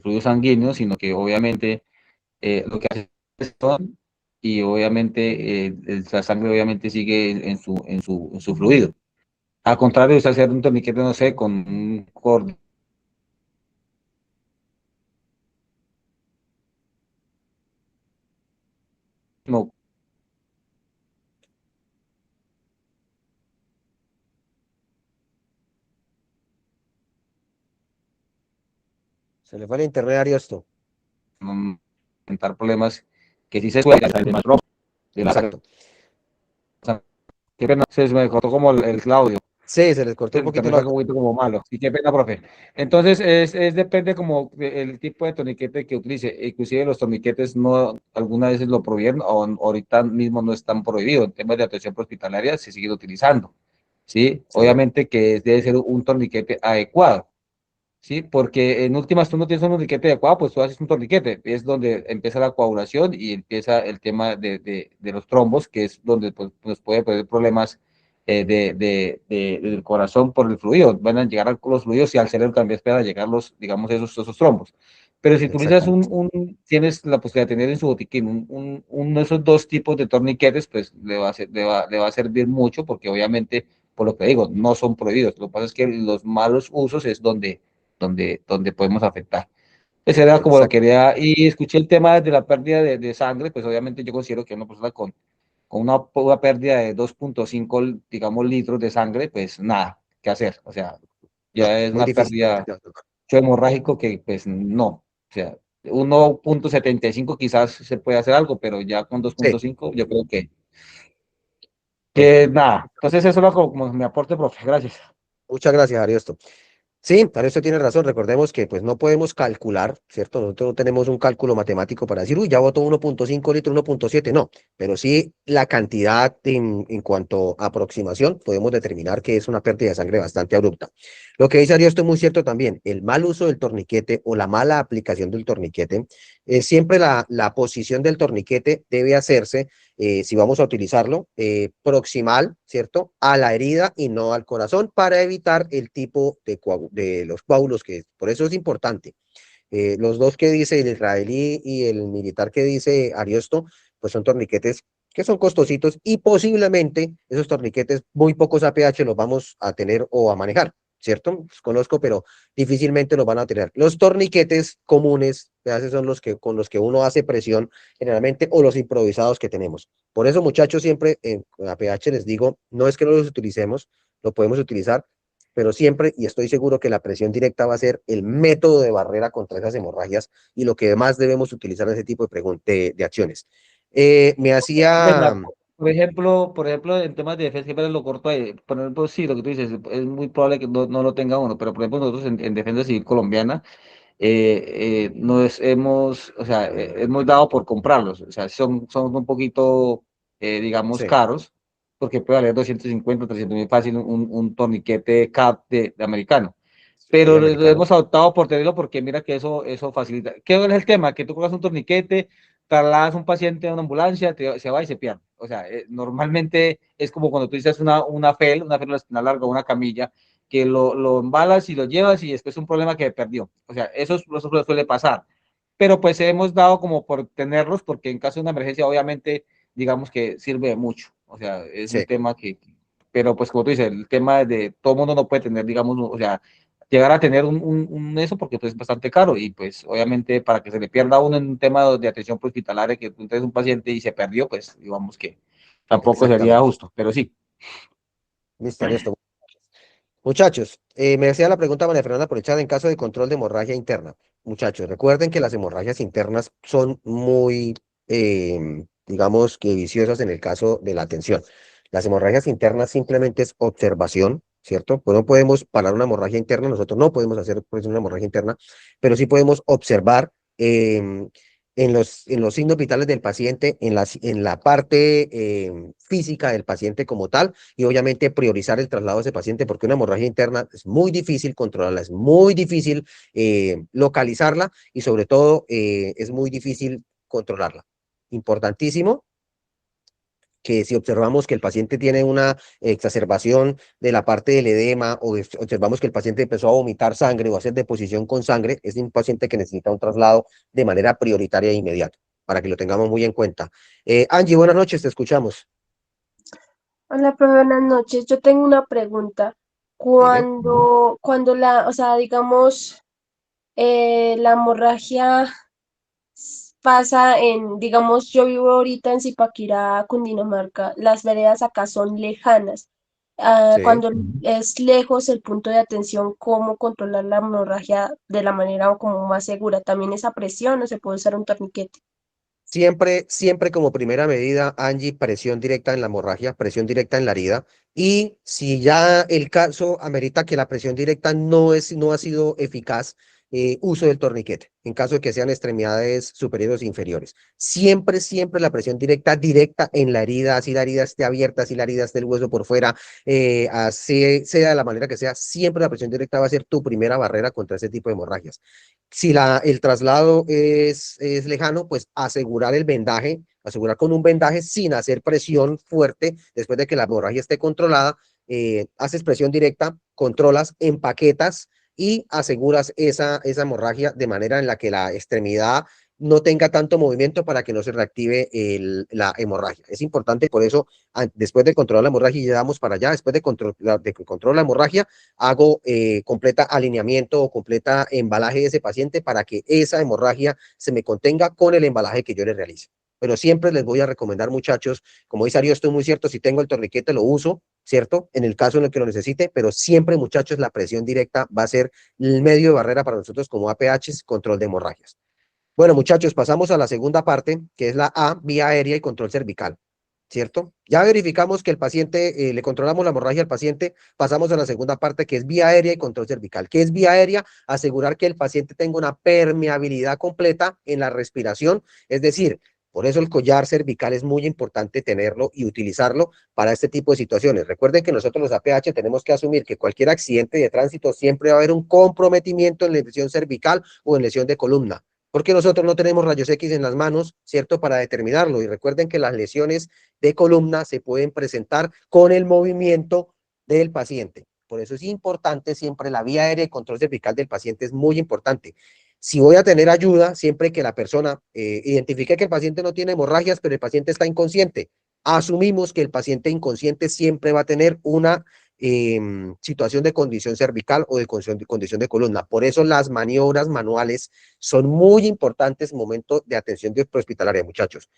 fluido sanguíneo, sino que obviamente lo que hace es son, y obviamente la sangre obviamente sigue en su fluido. Al contrario, es hacer un torniquete, no sé, con un cordón. No, Se le fue el internet a Ariosto. Enfrentar problemas que sí se pueden hacer de más ropa, de la sangre. Exacto. Qué pena, se me cortó como el Claudio. Sí, se les cortó un El poquito internet la... fue un poquito como malo. Sí, qué pena, profe. Entonces, depende como el tipo de torniquete que utilice. Inclusive los torniquetes no, algunas veces lo prohibieron o ahorita mismo no están prohibidos. En temas de atención hospitalaria se siguen utilizando. ¿Sí? Sí, Obviamente que debe ser un torniquete adecuado. ¿Sí? Porque en últimas tú no tienes un torniquete adecuado, pues tú haces un torniquete, es donde empieza la coagulación y empieza el tema de los trombos, que es donde pues, nos puede poner problemas del corazón por el fluido, van a llegar los fluidos y al cerebro también espera llegar los, digamos, esos trombos. Pero si tú utilizas exactamente. tienes la posibilidad de tener en su botiquín uno de esos dos tipos de torniquetes, pues le va a servir mucho, porque obviamente, por lo que digo, no son prohibidos. Lo que pasa es que los malos usos es donde podemos afectar. Ese era como lo Exacto. quería, y escuché el tema de la pérdida de sangre, pues obviamente yo considero que una persona con una pérdida de 2.5, digamos, litros de sangre, pues nada, ¿qué hacer? O sea, No, ya es muy una difícil. pérdida hemorrágico que pues no, o sea, 1.75 quizás se puede hacer algo, pero ya con Sí, 2.5 yo creo sí. que nada. Entonces eso era como mi aporte, profe, gracias. Muchas gracias, Ariosto. Sí, para eso tiene razón. Recordemos que pues no podemos calcular, ¿cierto? Nosotros no tenemos un cálculo matemático para decir, uy, ya botó 1.5 litros, 1.7, no. Pero sí la cantidad en cuanto a aproximación, podemos determinar que es una pérdida de sangre bastante abrupta. Lo que dice Ariel, esto es muy cierto también. El mal uso del torniquete o la mala aplicación del torniquete, siempre la posición del torniquete debe hacerse, si vamos a utilizarlo, proximal, ¿cierto? A la herida y no al corazón para evitar el tipo de los coágulos que es. Por eso es importante. Los dos que dice el israelí y el militar que dice Ariosto, pues son torniquetes que son costositos y posiblemente esos torniquetes muy pocos APH los vamos a tener o a manejar, ¿cierto? Los conozco, pero difícilmente los van a tener. Los torniquetes comunes, esos son los que con los que uno hace presión generalmente o los improvisados que tenemos. Por eso, muchachos, siempre en APH les digo, no es que no los utilicemos, lo podemos utilizar, pero siempre, y estoy seguro que la presión directa va a ser el método de barrera contra esas hemorragias y lo que más debemos utilizar en ese tipo de acciones. Me hacía... Por ejemplo, en temas de defensa, siempre lo corto ahí. Por ejemplo, sí, lo que tú dices, es muy probable que no lo tenga uno, pero por ejemplo, nosotros en Defensa Civil Colombiana o sea, hemos dado por comprarlos, o sea, son un poquito, digamos, Sí, caros, porque puede valer 250, 300.000 fácil un torniquete CAP de americano. sí, Pero lo americano. hemos adoptado por tenerlo porque mira que eso facilita. ¿Qué es el tema? Que tú colocas un torniquete, trasladas a un paciente a una ambulancia, se va y se pierde. O sea, normalmente es como cuando tú dices una fécula espinal larga, una camilla, que lo embalas y lo llevas y después es un problema que perdió. O sea, eso suele pasar. Pero pues hemos dado como por tenerlos porque en caso de una emergencia obviamente digamos que sirve de mucho. O sea, es un Sí, tema pero pues como tú dices, el tema de todo mundo no puede tener, digamos, o sea, llegar a tener un eso porque pues es bastante caro y pues obviamente para que se le pierda a uno en un tema de atención hospitalaria, que tú traes un paciente y se perdió, pues digamos que tampoco sería exactamente. justo, pero sí. Listo, listo. Muchachos, me hacía la pregunta María Fernanda por el chat en caso de control de hemorragia interna. Muchachos, recuerden que las hemorragias internas son muy, digamos que viciosas en el caso de la atención. Las hemorragias internas simplemente es observación, ¿cierto? Pues no podemos parar una hemorragia interna, nosotros no podemos hacer pues, una hemorragia interna, pero sí podemos observar en los signos vitales del paciente, en la parte física del paciente como tal y obviamente priorizar el traslado de ese paciente porque una hemorragia interna es muy difícil controlarla, es muy difícil localizarla y sobre todo es muy difícil controlarla. Importantísimo que si observamos que el paciente tiene una exacerbación de la parte del edema o observamos que el paciente empezó a vomitar sangre o a hacer deposición con sangre, es un paciente que necesita un traslado de manera prioritaria e inmediata, para que lo tengamos muy en cuenta. Angie, buenas noches, te escuchamos. Hola, profe, buenas noches. Yo tengo una pregunta. Dime. Cuando o sea, digamos, la hemorragia pasa digamos, yo vivo ahorita en Zipaquirá, Cundinamarca. Las veredas acá son lejanas. Sí. Cuando es lejos el punto de atención, ¿cómo controlar la hemorragia de la manera como más segura? ¿También esa presión o se puede usar un torniquete? Siempre, siempre como primera medida, Angie, presión directa en la hemorragia, presión directa en la herida. Y si ya el caso amerita que la presión directa no ha sido eficaz, uso del torniquete, en caso de que sean extremidades superiores e inferiores. Siempre, siempre la presión directa, directa en la herida, así la herida esté abierta, así la herida esté el hueso por fuera, así sea de la manera que sea, siempre la presión directa va a ser tu primera barrera contra ese tipo de hemorragias. Si el traslado es lejano, pues asegurar el vendaje, asegurar con un vendaje sin hacer presión fuerte después de que la hemorragia esté controlada. Haces presión directa, controlas, empaquetas y aseguras esa hemorragia de manera en la que la extremidad no tenga tanto movimiento para que no se reactive la hemorragia. Es importante, por eso, después de controlar la hemorragia, y ya vamos para allá, después de que controlo la hemorragia, hago completa alineamiento o completa embalaje de ese paciente para que esa hemorragia se me contenga con el embalaje que yo le realice. Pero siempre les voy a recomendar, muchachos, como dice Ariel, estoy muy cierto, si tengo el torniquete lo uso, ¿cierto? En el caso en el que lo necesite, pero siempre, muchachos, la presión directa va a ser el medio de barrera para nosotros como APH, control de hemorragias. Bueno, muchachos, pasamos a la segunda parte, que es la A, vía aérea y control cervical. ¿Cierto? Ya verificamos que el paciente, le controlamos la hemorragia al paciente, pasamos a la segunda parte que es vía aérea y control cervical. ¿Qué es vía aérea? Asegurar que el paciente tenga una permeabilidad completa en la respiración, es decir, por eso el collar cervical es muy importante tenerlo y utilizarlo para este tipo de situaciones. Recuerden que nosotros los APH tenemos que asumir que cualquier accidente de tránsito siempre va a haber un comprometimiento en lesión cervical o en lesión de columna porque nosotros no tenemos rayos X en las manos, ¿cierto? Para determinarlo. Y recuerden que las lesiones de columna se pueden presentar con el movimiento del paciente. Por eso es importante siempre la vía aérea y control cervical del paciente es muy importante. Si voy a tener ayuda, siempre que la persona identifique que el paciente no tiene hemorragias, pero el paciente está inconsciente, asumimos que el paciente inconsciente siempre va a tener una situación de condición cervical o de condición de columna. Por eso las maniobras manuales son muy importantes en momento de atención prehospitalaria, muchachos.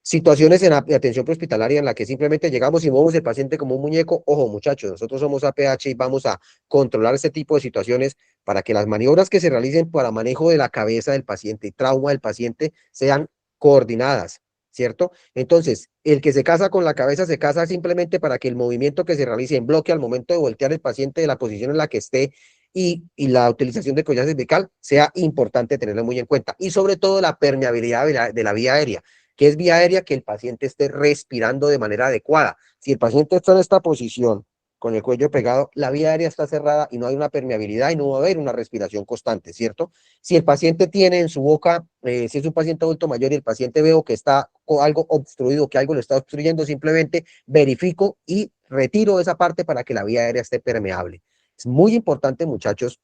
Situaciones de atención prehospitalaria en la que simplemente llegamos y movemos el paciente como un muñeco. Ojo, muchachos, nosotros somos APH y vamos a controlar este tipo de situaciones para que las maniobras que se realicen para manejo de la cabeza del paciente y trauma del paciente sean coordinadas, ¿cierto? Entonces, el que se casa con la cabeza se casa simplemente para que el movimiento que se realice en bloque al momento de voltear el paciente de la posición en la que esté y la utilización de collar cervical sea importante tenerlo muy en cuenta. Y sobre todo la permeabilidad de la vía aérea que es vía aérea, que el paciente esté respirando de manera adecuada. Si el paciente está en esta posición, con el cuello pegado, la vía aérea está cerrada y no hay una permeabilidad y no va a haber una respiración constante, ¿cierto? Si el paciente tiene en su boca, si es un paciente adulto mayor y el paciente veo que está algo obstruido, que algo lo está obstruyendo, simplemente verifico y retiro esa parte para que la vía aérea esté permeable. Es muy importante, muchachos,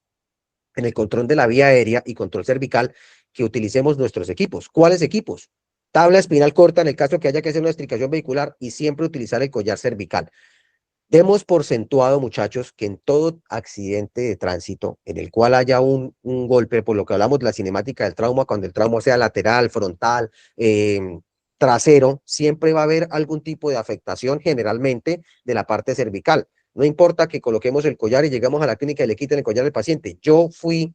en el control de la vía aérea y control cervical, que utilicemos nuestros equipos. ¿Cuáles equipos? tabla espinal corta en el caso que haya que hacer una estricación vehicular y siempre utilizar el collar cervical. Demos porcentuado, muchachos, que en todo accidente de tránsito en el cual haya un golpe, por lo que hablamos de la cinemática del trauma, cuando el trauma sea lateral, frontal, trasero, siempre va a haber algún tipo de afectación, generalmente de la parte cervical. No importa que coloquemos el collar y llegamos a la clínica y le quiten el collar al paciente. Yo fui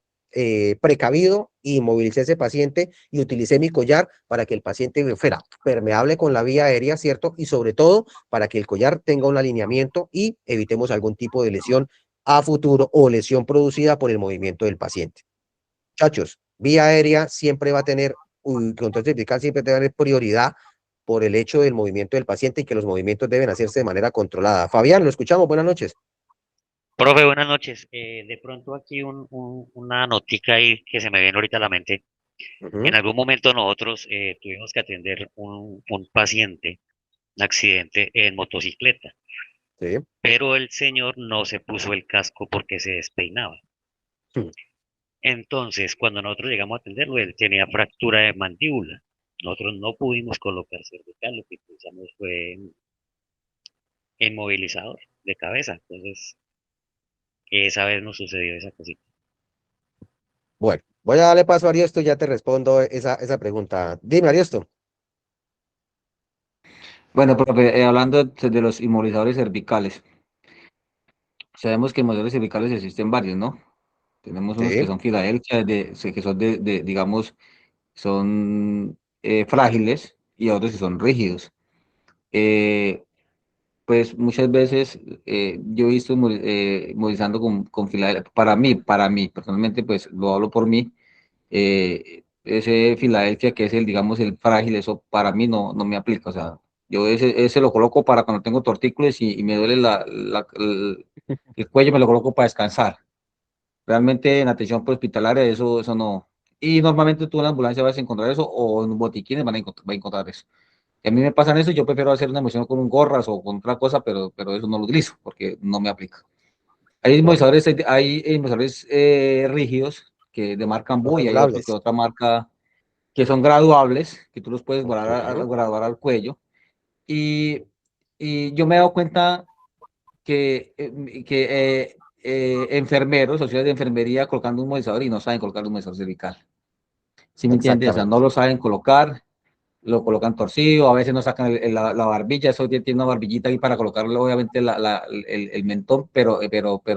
precavido y movilicé a ese paciente y utilicé mi collar para que el paciente fuera permeable con la vía aérea, ¿cierto? Y sobre todo para que el collar tenga un alineamiento y evitemos algún tipo de lesión a futuro o lesión producida por el movimiento del paciente. Muchachos, vía aérea siempre va a tener, control cervical siempre debe tener prioridad por el hecho del movimiento del paciente y que los movimientos deben hacerse de manera controlada. Fabián, lo escuchamos, buenas noches. Profe, buenas noches. De pronto aquí una notica ahí que se me viene ahorita a la mente. En algún momento nosotros tuvimos que atender un paciente, un accidente en motocicleta, Sí. pero el señor no se puso el casco porque se despeinaba. Sí. Entonces, cuando nosotros llegamos a atenderlo, él tenía fractura de mandíbula. Nosotros no pudimos colocar cervical, lo que utilizamos fue inmovilizador de cabeza. Entonces, esa vez nos sucedió esa cosita. Bueno, voy a darle paso a Ariosto y ya te respondo esa pregunta. Dime, Ariosto. Bueno, profe, hablando de los inmovilizadores cervicales, sabemos que inmovilizadores cervicales existen varios, ¿no? Tenemos unos que Sí, son Filadelfia, que son digamos, son frágiles y otros que son rígidos. Eh, pues muchas veces yo he visto inmovilizando con Filadelfia, para mí, personalmente, pues lo hablo por mí, ese Filadelfia que es el, digamos, el frágil, eso para mí no me aplica, o sea, yo ese lo coloco para cuando tengo tortícolis y me duele el cuello, me lo coloco para descansar. Realmente en atención prehospitalaria eso no. Y normalmente tú en la ambulancia vas a encontrar eso o en botiquines va a encontrar eso. Y a mí me pasan eso, yo prefiero hacer una emoción con un gorras o con otra cosa, pero eso no lo utilizo porque no me aplica. bueno, Hay inmovilizadores rígidos que de marca los Ambu y hay otros que regulables. otra marca que son graduables, que tú los puedes Ok, graduar al cuello. Y, y yo me he dado cuenta que enfermeros, sociedades de enfermería colocando un inmovilizador y no saben colocar un inmovilizador cervical. ¿Sí me entiendes? O sea, no exactamente. lo saben colocar, lo colocan torcido, a veces no sacan la barbilla, eso tiene una barbillita ahí para colocarle obviamente el mentón, pero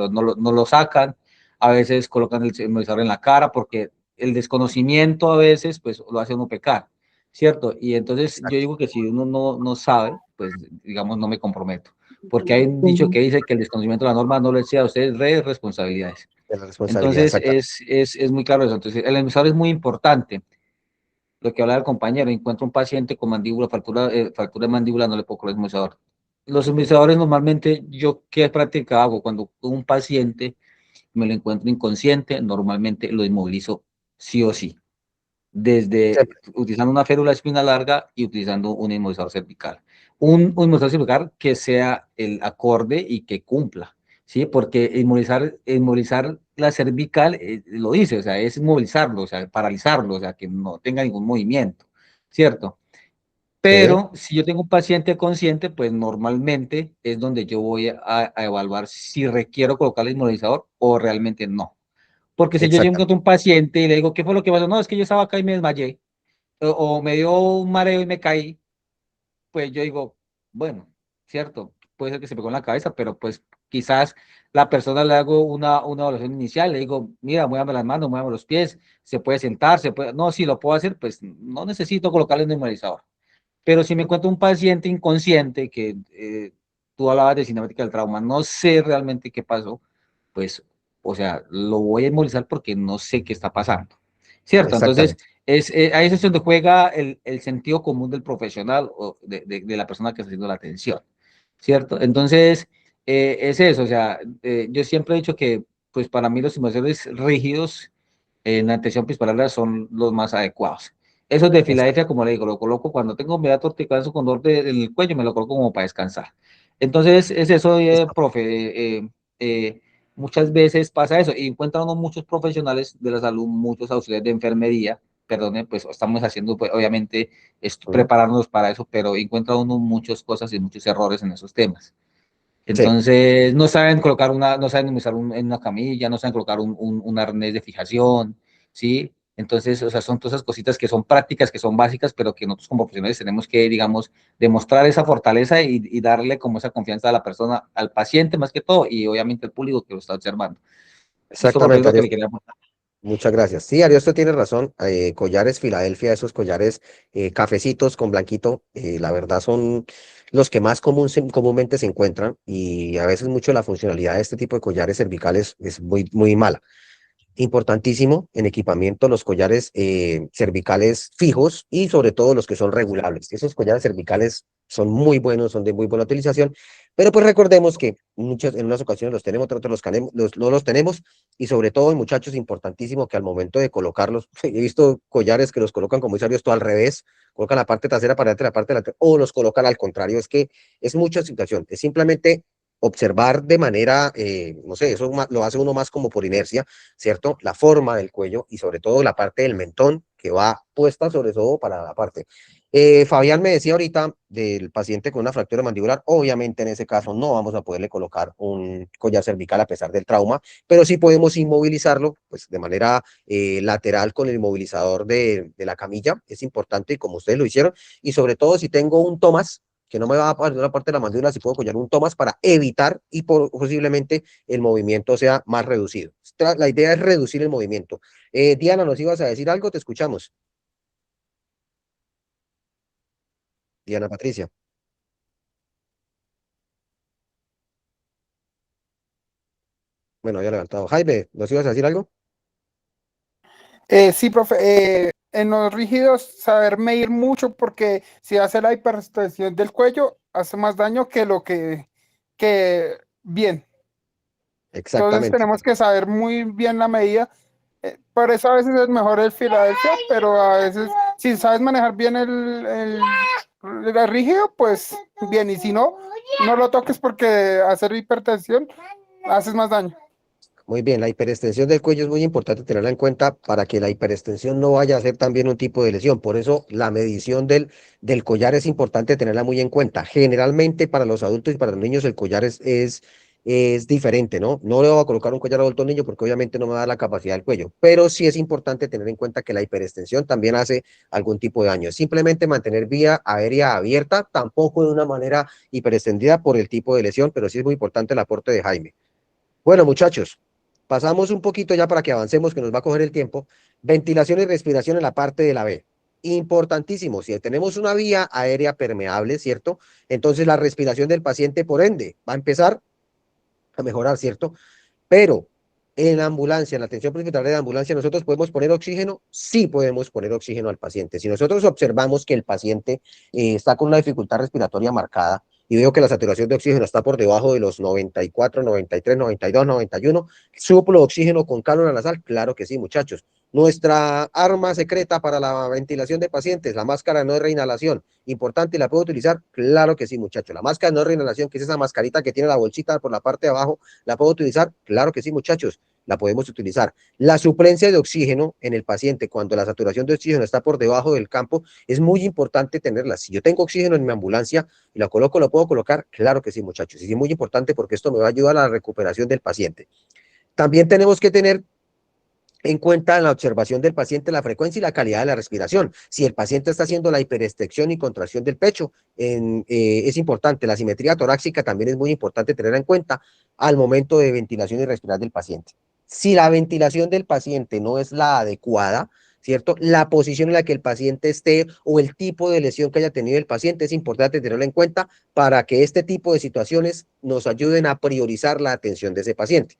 no lo sacan, a veces colocan el inmovilizador en la cara porque el desconocimiento a veces pues lo hace uno pecar, ¿cierto? Y entonces yo Exacto. digo que si uno no sabe, pues digamos no me comprometo, porque hay un dicho que dice que el desconocimiento de la norma no le sea a ustedes responsabilidades. De la responsabilidad, Entonces exactamente. es muy claro eso. Entonces el inmovilizador es muy importante lo que habla el compañero, encuentro un paciente con mandíbula, fractura de mandíbula, no le puedo colocar el inmovilizador. Los inmovilizadores normalmente, yo qué práctica hago cuando un paciente me lo encuentro inconsciente, normalmente lo inmovilizo sí o sí, desde Siempre. utilizando una férula espina larga y utilizando un inmovilizador cervical. Un inmovilizador cervical que sea el acorde y que cumpla, ¿sí? Porque inmovilizar la cervical, lo dice, o sea, es inmovilizarlo, o sea, paralizarlo, o sea, que no tenga ningún movimiento, ¿cierto? Sí, Pero si yo tengo un paciente consciente, pues normalmente es donde yo voy a evaluar si requiero colocar el inmovilizador o realmente no. Porque si yo llego exactamente. con un paciente y le digo, ¿qué fue lo que pasó? No, es que yo estaba acá y me desmayé, o me dio un mareo y me caí, pues yo digo, bueno, cierto, puede ser que se pegó en la cabeza, pero pues quizás la persona le hago una evaluación inicial, le digo, mira, muévame las manos, muévame los pies, se puede sentar, no, si lo puedo hacer, pues no necesito colocarle un neutralizador. Pero si me encuentro un paciente inconsciente, que tú hablabas de cinemática del trauma, no sé realmente qué pasó, pues, o sea, lo voy a inmovilizar porque no sé qué está pasando, ¿cierto? Entonces, Exactamente. ahí es donde juega el sentido común del profesional o de la persona que está haciendo la atención, ¿cierto? Entonces, es eso, o sea, yo siempre he dicho que, pues, para mí los inmovilizadores rígidos en atención hospitalaria son los más adecuados. Esos de Filadelfia, Exacto. como le digo, lo coloco cuando tengo humedad torticolis con dolor en el cuello, me lo coloco como para descansar. Entonces, es eso, Listo. profe. Muchas veces pasa eso y encuentran muchos profesionales de la salud, muchos auxiliares de enfermería perdone, pues estamos haciendo, pues, obviamente, Ujú. prepararnos para eso, pero encuentra uno muchas cosas y muchos errores en esos temas. Sí, Entonces, no saben colocar no saben usar en una camilla, no saben colocar un arnés de fijación, ¿sí? Entonces, o sea, son todas esas cositas que son prácticas, que son básicas, pero que nosotros como profesionales tenemos que, digamos, demostrar esa fortaleza y darle como esa confianza a la persona, al paciente más que todo, y obviamente al público que lo está observando. Eso, profe, es exactamente, lo que Ariel. le quería aportar. Muchas gracias. Sí, Ariosto tiene razón. Collares Filadelfia, esos collares cafecitos con blanquito, la verdad son los que más comúnmente se encuentran y a veces mucho la funcionalidad de este tipo de collares cervicales es muy, muy mala. Importantísimo en equipamiento los collares cervicales fijos y sobre todo los que son regulables. Esos collares cervicales son muy buenos, son de muy buena utilización, pero pues recordemos que en unas ocasiones los tenemos, otras no los tenemos y sobre todo, muchachos, importantísimo que al momento de colocarlos, he visto collares que los colocan como dice esto al revés, colocan la parte trasera para adelante, la parte delantera, o los colocan al contrario, es que es mucha situación, es simplemente observar de manera, no sé, eso lo hace uno más como por inercia, ¿cierto? La forma del cuello y sobre todo la parte del mentón que va puesta sobre todo para la parte. Fabián me decía ahorita del paciente con una fractura mandibular, obviamente en ese caso no vamos a poderle colocar un collar cervical a pesar del trauma, pero sí podemos inmovilizarlo pues de manera lateral con el inmovilizador de la camilla, es importante y como ustedes lo hicieron, y sobre todo si tengo un Thomas, que no me va a pasar la parte de la mandíbula, si puedo collar un Thomas para evitar y posiblemente el movimiento sea más reducido. La idea es reducir el movimiento. Diana, ¿nos ibas a decir algo? Te escuchamos. Diana Patricia. Bueno, ya levantado. Jaime, ¿nos ibas a decir algo? Sí, profe, en los rígidos saber medir mucho porque si hace la hiperextensión del cuello hace más daño que lo que bien. Entonces Exactamente. tenemos que saber muy bien la medida. Por eso a veces es mejor el Filadelfia, pero a veces si sabes manejar bien el rígido, pues bien, y si no, no lo toques porque hacer hipertensión haces más daño. Muy bien, la hiperextensión del cuello es muy importante tenerla en cuenta para que la hiperextensión no vaya a ser también un tipo de lesión. Por eso la medición del collar es importante tenerla muy en cuenta. Generalmente para los adultos y para los niños el collar es diferente, ¿no? No le voy a colocar un collar adulto a un niño porque obviamente no me va a dar la capacidad del cuello, pero sí es importante tener en cuenta que la hiperextensión también hace algún tipo de daño. Simplemente mantener vía aérea abierta, tampoco de una manera hiperextendida por el tipo de lesión, pero sí es muy importante el aporte de Jaime. Bueno, muchachos, pasamos un poquito ya para que avancemos, que nos va a coger el tiempo. Ventilación y respiración en la parte de la B. Importantísimo, si tenemos una vía aérea permeable, ¿cierto? Entonces la respiración del paciente, por ende, va a empezar a mejorar, ¿cierto? Pero en la ambulancia, en la atención hospitalaria de ambulancia, ¿nosotros podemos poner oxígeno? Sí podemos poner oxígeno al paciente. Si nosotros observamos que el paciente está con una dificultad respiratoria marcada y veo que la saturación de oxígeno está por debajo de los 94, 93, 92, 91, ¿suplo oxígeno con cánula nasal? Claro que sí, muchachos. Nuestra arma secreta para la ventilación de pacientes, la máscara no de reinhalación, importante, ¿la puedo utilizar? Claro que sí, muchachos. La máscara no de reinhalación, que es esa mascarita que tiene la bolsita por la parte de abajo, ¿la puedo utilizar? Claro que sí, muchachos, la podemos utilizar. La suplencia de oxígeno en el paciente, cuando la saturación de oxígeno está por debajo del campo, es muy importante tenerla. Si yo tengo oxígeno en mi ambulancia y la coloco, ¿lo puedo colocar? Claro que sí, muchachos. Y es muy importante porque esto me va a ayudar a la recuperación del paciente. También tenemos que tener en cuenta en la observación del paciente la frecuencia y la calidad de la respiración. Si el paciente está haciendo la hiperextensión y contracción del pecho, es importante. La simetría torácica también es muy importante tener en cuenta al momento de ventilación y respirar del paciente. Si la ventilación del paciente no es la adecuada, ¿cierto? La posición en la que el paciente esté o el tipo de lesión que haya tenido el paciente es importante tenerlo en cuenta para que este tipo de situaciones nos ayuden a priorizar la atención de ese paciente.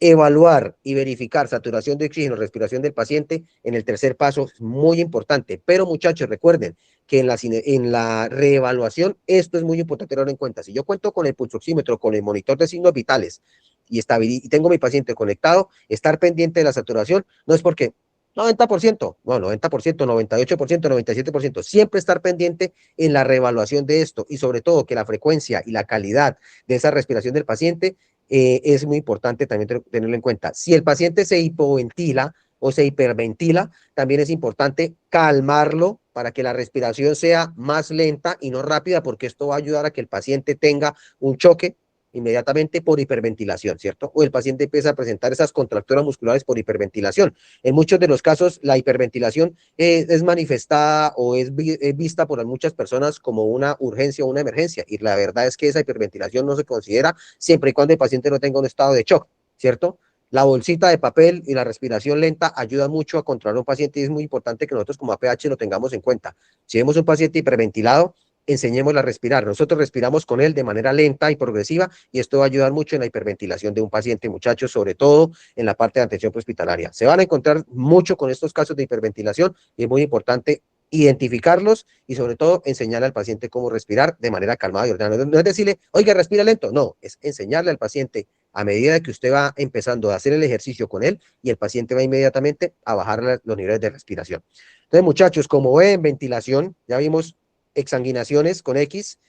Evaluar y verificar saturación de oxígeno, respiración del paciente en el tercer paso es muy importante. Pero muchachos, recuerden que en la reevaluación esto es muy importante tenerlo en cuenta. Si yo cuento con el pulsoxímetro, con el monitor de signos vitales y tengo mi paciente conectado, estar pendiente de la saturación no es porque 90%, no, 90%, 98%, 97%, siempre estar pendiente en la reevaluación de esto y sobre todo que la frecuencia y la calidad de esa respiración del paciente es muy importante también tenerlo en cuenta. Si el paciente se hipoventila, o se hiperventila, también es importante calmarlo para que la respiración sea más lenta y no rápida, porque esto va a ayudar a que el paciente tenga un choque inmediatamente por hiperventilación, ¿cierto? O el paciente empieza a presentar esas contracturas musculares por hiperventilación. En muchos de los casos, la hiperventilación es manifestada o es vista por muchas personas como una urgencia o una emergencia, y la verdad es que esa hiperventilación no se considera siempre y cuando el paciente no tenga un estado de shock, ¿cierto? La bolsita de papel y la respiración lenta ayudan mucho a controlar a un paciente, y es muy importante que nosotros como APH lo tengamos en cuenta. Si vemos un paciente hiperventilado, enseñémosle a respirar. Nosotros respiramos con él de manera lenta y progresiva, y esto va a ayudar mucho en la hiperventilación de un paciente, muchachos, sobre todo en la parte de atención prehospitalaria. Se van a encontrar mucho con estos casos de hiperventilación, y es muy importante identificarlos y sobre todo enseñarle al paciente cómo respirar de manera calmada y ordenada. No es decirle, oiga, respira lento, no, es enseñarle al paciente a medida de que usted va empezando a hacer el ejercicio con él, y el paciente va inmediatamente a bajar los niveles de respiración. Entonces, muchachos, como ven, ventilación, ya vimos exsanguinaciones con X,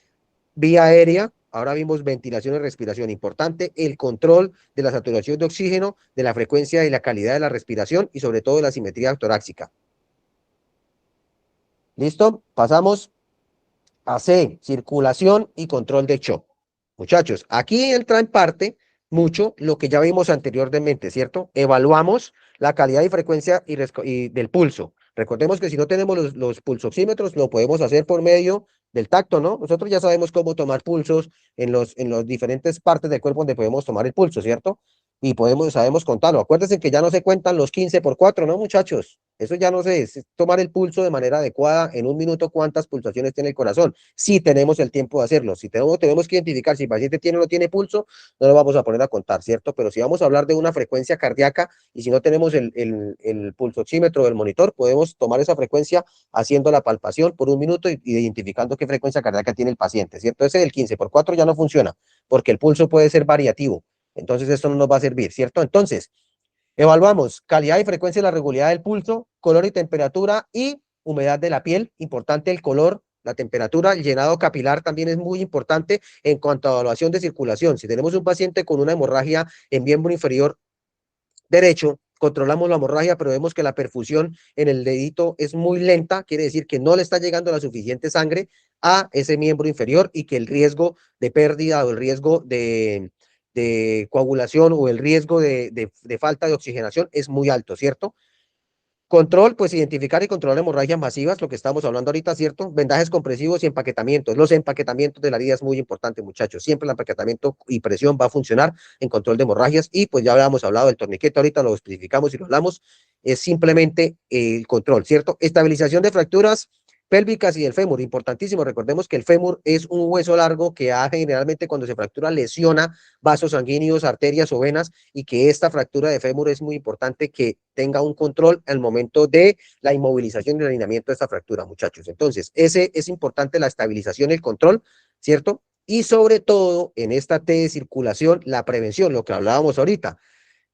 vía aérea, ahora vimos ventilación y respiración. Importante el control de la saturación de oxígeno, de la frecuencia y la calidad de la respiración, y sobre todo de la simetría torácica. ¿Listo? Pasamos a C, circulación y control de shock. Muchachos, aquí entra en parte mucho lo que ya vimos anteriormente, ¿cierto? Evaluamos la calidad y frecuencia y del pulso. Recordemos que si no tenemos los pulsoxímetros, lo podemos hacer por medio del tacto, ¿no? Nosotros ya sabemos cómo tomar pulsos en los diferentes partes del cuerpo donde podemos tomar el pulso, ¿cierto? Y sabemos contarlo. Acuérdense que ya no se cuentan los 15×4, ¿no, muchachos? Eso ya no sé, es tomar el pulso de manera adecuada en un minuto, cuántas pulsaciones tiene el corazón, si tenemos el tiempo de hacerlo. Si tenemos que identificar si el paciente tiene o no tiene pulso, no lo vamos a poner a contar, ¿cierto? Pero si vamos a hablar de una frecuencia cardíaca, y si no tenemos el pulsoxímetro del monitor, podemos tomar esa frecuencia haciendo la palpación por un minuto y identificando qué frecuencia cardíaca tiene el paciente, ¿cierto? Ese del 15×4 ya no funciona, porque el pulso puede ser variativo. Entonces, esto no nos va a servir, ¿cierto? Entonces, evaluamos calidad y frecuencia de la regularidad del pulso, color y temperatura y humedad de la piel. Importante el color, la temperatura, el llenado capilar también es muy importante en cuanto a evaluación de circulación. Si tenemos un paciente con una hemorragia en miembro inferior derecho, controlamos la hemorragia, pero vemos que la perfusión en el dedito es muy lenta, quiere decir que no le está llegando la suficiente sangre a ese miembro inferior, y que el riesgo de pérdida o el riesgo de coagulación o el riesgo de falta de oxigenación es muy alto, ¿cierto? Control, pues identificar y controlar hemorragias masivas, lo que estamos hablando ahorita, ¿cierto? Vendajes compresivos y empaquetamientos. Los empaquetamientos de la herida es muy importante, muchachos. Siempre el empaquetamiento y presión va a funcionar en control de hemorragias, y pues ya habíamos hablado del torniquete, ahorita lo especificamos y lo hablamos. Es simplemente el control, ¿cierto? Estabilización de fracturas pélvicas y del fémur, importantísimo. Recordemos que el fémur es un hueso largo que generalmente cuando se fractura lesiona vasos sanguíneos, arterias o venas, y que esta fractura de fémur es muy importante que tenga un control al momento de la inmovilización y el alineamiento de esta fractura, muchachos. Entonces, ese es importante, la estabilización y el control, ¿cierto? Y sobre todo en esta T de circulación, la prevención, lo que hablábamos ahorita.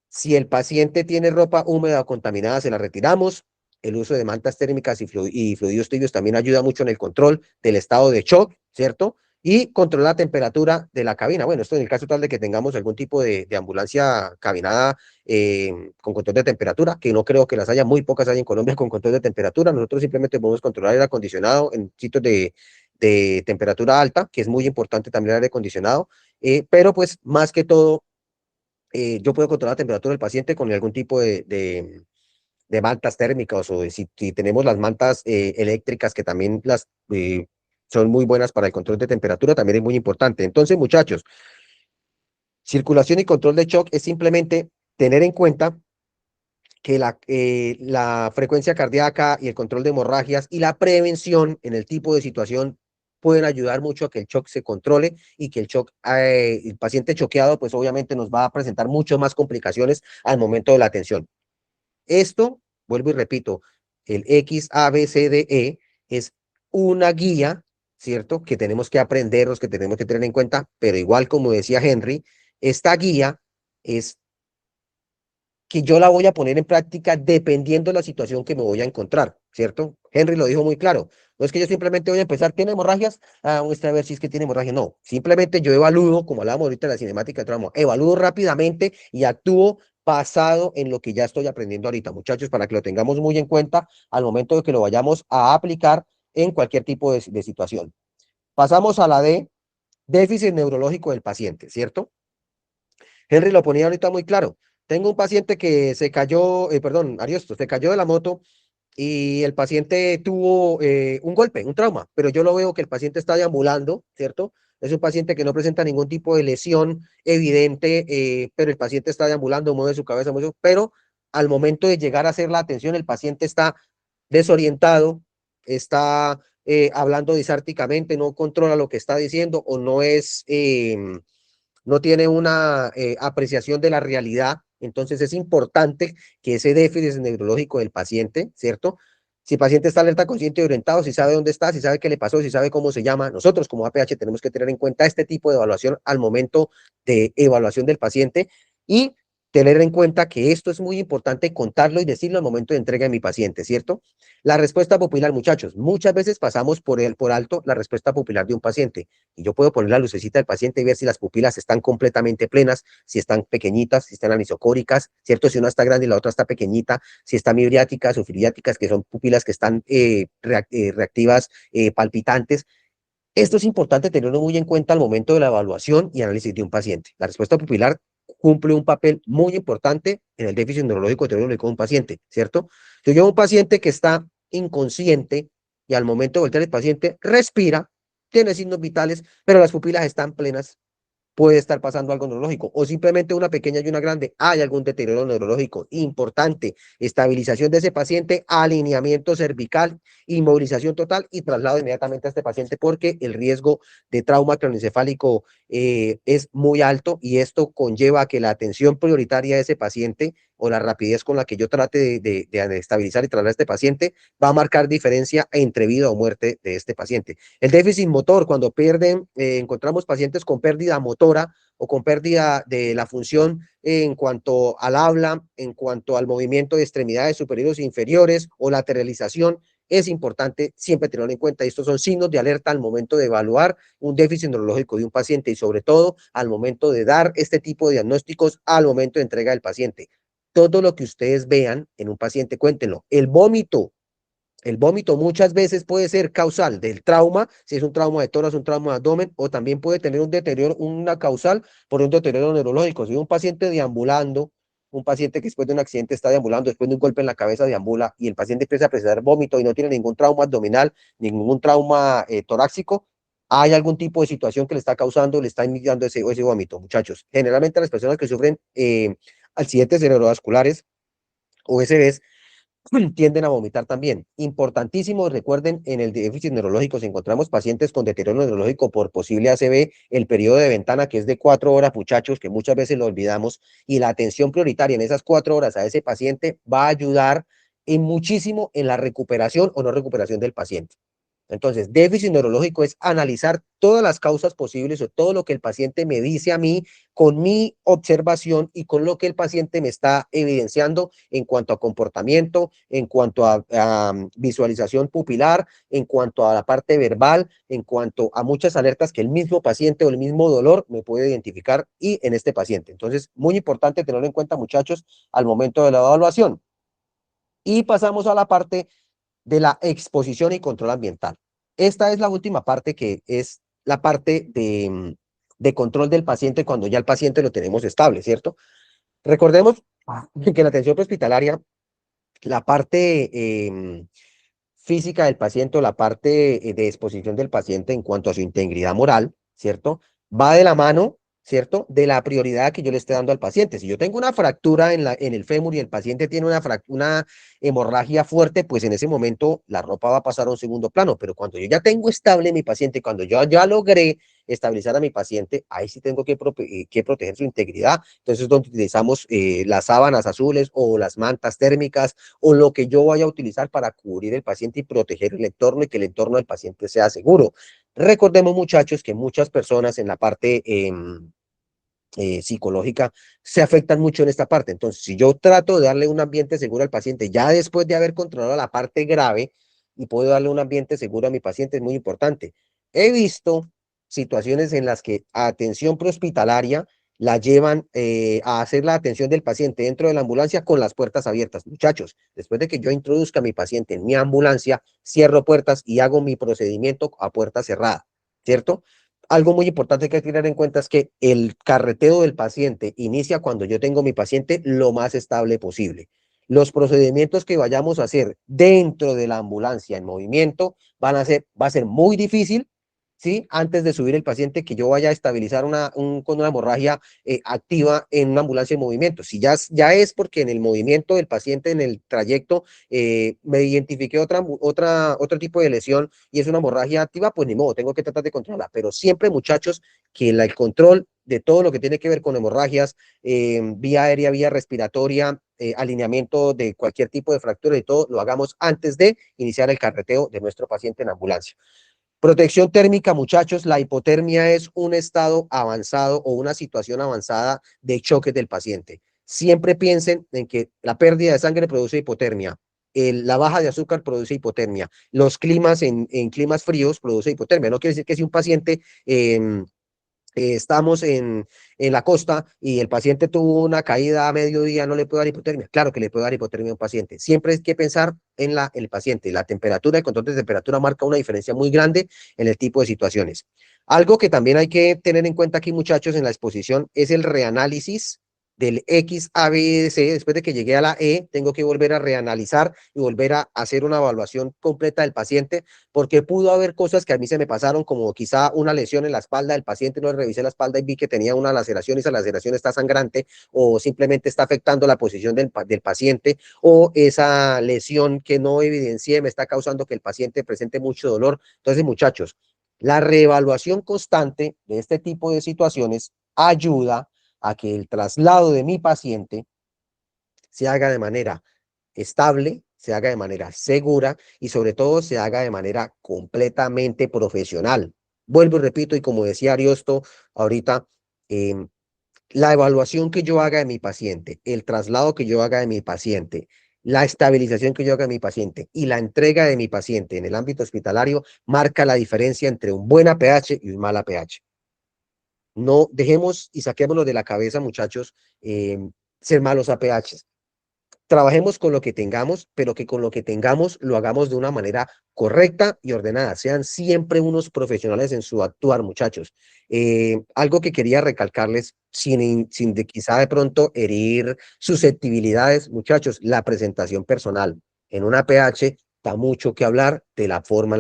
Si el paciente tiene ropa húmeda o contaminada, se la retiramos. El uso de mantas térmicas y fluidos tibios también ayuda mucho en el control del estado de shock, ¿cierto? Y controlar la temperatura de la cabina. Bueno, esto en el caso tal de que tengamos algún tipo de ambulancia cabinada con control de temperatura, que no creo que las haya, muy pocas hay en Colombia con control de temperatura. Nosotros simplemente podemos controlar el acondicionado en sitios de temperatura alta, que es muy importante también el aire acondicionado, pero pues más que todo, yo puedo controlar la temperatura del paciente con algún tipo de mantas térmicas, o si tenemos las mantas eléctricas, que también son muy buenas para el control de temperatura, también es muy importante. Entonces, muchachos, circulación y control de shock es simplemente tener en cuenta que la frecuencia cardíaca y el control de hemorragias y la prevención en el tipo de situación pueden ayudar mucho a que el shock se controle, y que el paciente choqueado, pues obviamente nos va a presentar muchas más complicaciones al momento de la atención. Esto, vuelvo y repito, el XABCDE es una guía, ¿cierto? Que tenemos que aprendernos, que tenemos que tener en cuenta, pero igual como decía Henry, esta guía es que yo la voy a poner en práctica dependiendo de la situación que me voy a encontrar, ¿cierto? Henry lo dijo muy claro. No es que yo simplemente voy a empezar, ¿tiene hemorragias? Vamos a ver si es que tiene hemorragia. No, simplemente yo evalúo, como hablábamos ahorita de la cinemática de trauma, evalúo rápidamente y actúo basado en lo que ya estoy aprendiendo ahorita, muchachos, para que lo tengamos muy en cuenta al momento de que lo vayamos a aplicar en cualquier tipo de situación. Pasamos a la D, déficit neurológico del paciente, ¿cierto? Henry lo ponía ahorita muy claro. Tengo un paciente que se cayó, perdón, Ariosto, se cayó de la moto y el paciente tuvo un golpe, un trauma, pero yo lo veo que el paciente está deambulando, ¿cierto? Es un paciente que no presenta ningún tipo de lesión evidente, pero el paciente está deambulando, mueve su cabeza, pero al momento de llegar a hacer la atención, el paciente está desorientado, está hablando disárticamente, no controla lo que está diciendo o no es, no tiene una apreciación de la realidad. Entonces es importante que ese déficit neurológico del paciente, ¿cierto? Si el paciente está alerta, consciente y orientado, si sabe dónde está, si sabe qué le pasó, si sabe cómo se llama, nosotros como APH tenemos que tener en cuenta este tipo de evaluación al momento de evaluación del paciente y tener en cuenta que esto es muy importante contarlo y decirlo al momento de entrega de mi paciente, ¿cierto? La respuesta pupilar, muchachos, muchas veces pasamos por alto la respuesta pupilar de un paciente y yo puedo poner la lucecita del paciente y ver si las pupilas están completamente plenas, si están pequeñitas, si están anisocóricas, ¿cierto? Si una está grande y la otra está pequeñita, si están midriáticas o filiáticas, que son pupilas que están reactivas, palpitantes. Esto es importante tenerlo muy en cuenta al momento de la evaluación y análisis de un paciente. La respuesta pupilar cumple un papel muy importante en el déficit neurológico teórico de un paciente, ¿cierto? Yo llevo un paciente que está inconsciente y al momento de voltear el paciente respira, tiene signos vitales, pero las pupilas están plenas, puede estar pasando algo neurológico o simplemente una pequeña y una grande, hay algún deterioro neurológico importante, estabilización de ese paciente, alineamiento cervical, inmovilización total y traslado inmediatamente a este paciente porque el riesgo de trauma craneoencefálico es muy alto y esto conlleva a que la atención prioritaria de ese paciente o la rapidez con la que yo trate de estabilizar y trasladar a este paciente va a marcar diferencia entre vida o muerte de este paciente. El déficit motor, cuando pierden, encontramos pacientes con pérdida motora o con pérdida de la función en cuanto al habla, en cuanto al movimiento de extremidades superiores e inferiores o lateralización, es importante siempre tenerlo en cuenta. Estos son signos de alerta al momento de evaluar un déficit neurológico de un paciente y sobre todo al momento de dar este tipo de diagnósticos al momento de entrega del paciente. Todo lo que ustedes vean en un paciente, cuéntenlo. El vómito muchas veces puede ser causal del trauma, si es un trauma de tórax, un trauma de abdomen, o también puede tener un deterioro, una causal por un deterioro neurológico. Si un paciente deambulando, un paciente que después de un accidente está deambulando, después de un golpe en la cabeza deambula y el paciente empieza a presentar vómito y no tiene ningún trauma abdominal, ningún trauma torácico, hay algún tipo de situación que le está causando, le está iniciando ese vómito, muchachos. Generalmente las personas que sufren accidentes cerebrovasculares o USBs tienden a vomitar también. Importantísimo, recuerden, en el déficit neurológico, si encontramos pacientes con deterioro neurológico por posible ACV, el periodo de ventana que es de 4 horas, muchachos, que muchas veces lo olvidamos, y la atención prioritaria en esas 4 horas a ese paciente va a ayudar en muchísimo en la recuperación o no recuperación del paciente. Entonces, déficit neurológico es analizar todas las causas posibles o todo lo que el paciente me dice a mí con mi observación y con lo que el paciente me está evidenciando en cuanto a comportamiento, en cuanto a visualización pupilar, en cuanto a la parte verbal, en cuanto a muchas alertas que el mismo paciente o el mismo dolor me puede identificar y en este paciente. Entonces, muy importante tenerlo en cuenta, muchachos, al momento de la evaluación. Y pasamos a la parte de la exposición y control ambiental. Esta es la última parte que es la parte de control del paciente cuando ya el paciente lo tenemos estable, ¿cierto? Recordemos que en la atención hospitalaria, la parte física del paciente o la parte de exposición del paciente en cuanto a su integridad moral, ¿cierto? Va de la mano, ¿cierto? De la prioridad que yo le esté dando al paciente. Si yo tengo una fractura en el fémur y el paciente tiene una hemorragia fuerte, pues en ese momento la ropa va a pasar a un segundo plano. Pero cuando yo ya tengo estable a mi paciente, cuando yo ya logré estabilizar a mi paciente, ahí sí tengo que proteger su integridad. Entonces es donde utilizamos las sábanas azules o las mantas térmicas o lo que yo vaya a utilizar para cubrir el paciente y proteger el entorno y que el entorno del paciente sea seguro. Recordemos, muchachos, que muchas personas en la parte psicológica se afectan mucho en esta parte. Entonces, si yo trato de darle un ambiente seguro al paciente, ya después de haber controlado la parte grave y puedo darle un ambiente seguro a mi paciente, es muy importante. He visto situaciones en las que atención prehospitalaria la llevan a hacer la atención del paciente dentro de la ambulancia con las puertas abiertas. Muchachos, después de que yo introduzca a mi paciente en mi ambulancia, cierro puertas y hago mi procedimiento a puerta cerrada, ¿cierto? Algo muy importante que hay que tener en cuenta es que el carreteo del paciente inicia cuando yo tengo mi paciente lo más estable posible. Los procedimientos que vayamos a hacer dentro de la ambulancia en movimiento va a ser muy difícil, ¿sí? Antes de subir el paciente, que yo vaya a estabilizar con una hemorragia activa en una ambulancia en movimiento. Si ya es porque en el movimiento del paciente, en el trayecto, me identifiqué otro tipo de lesión y es una hemorragia activa, pues ni modo, tengo que tratar de controlarla. Pero siempre, muchachos, que el control de todo lo que tiene que ver con hemorragias, vía aérea, vía respiratoria, alineamiento de cualquier tipo de fractura y todo, lo hagamos antes de iniciar el carreteo de nuestro paciente en ambulancia. Protección térmica, muchachos, la hipotermia es un estado avanzado o una situación avanzada de choque del paciente. Siempre piensen en que la pérdida de sangre produce hipotermia, la baja de azúcar produce hipotermia, los climas en climas fríos produce hipotermia. No quiere decir que si un paciente estamos en la costa y el paciente tuvo una caída a mediodía, no le puede dar hipotermia. Claro que le puede dar hipotermia a un paciente. Siempre hay que pensar en el paciente. La temperatura, el control de temperatura marca una diferencia muy grande en el tipo de situaciones. Algo que también hay que tener en cuenta aquí, muchachos, en la exposición es el reanálisis del X, A, B, C. Después de que llegué a la E, tengo que volver a reanalizar y volver a hacer una evaluación completa del paciente, porque pudo haber cosas que a mí se me pasaron, como quizá una lesión en la espalda del paciente, no le revisé la espalda y vi que tenía una laceración y esa laceración está sangrante, o simplemente está afectando la posición del paciente, o esa lesión que no evidencié me está causando que el paciente presente mucho dolor. Entonces, muchachos, la reevaluación constante de este tipo de situaciones ayuda a que el traslado de mi paciente se haga de manera estable, se haga de manera segura y sobre todo se haga de manera completamente profesional. Vuelvo y repito, y como decía Ariosto ahorita, la evaluación que yo haga de mi paciente, el traslado que yo haga de mi paciente, la estabilización que yo haga de mi paciente y la entrega de mi paciente en el ámbito hospitalario marca la diferencia entre un buen APH y un mal APH. No dejemos y saquémoslo de la cabeza, muchachos, ser malos APHs. Trabajemos con lo que tengamos, pero que con lo que tengamos lo hagamos de una manera correcta y ordenada. Sean siempre unos profesionales en su actuar, muchachos. Algo que quería recalcarles, sin quizá de pronto herir susceptibilidades, muchachos, la presentación personal. En una APH da mucho que hablar de la forma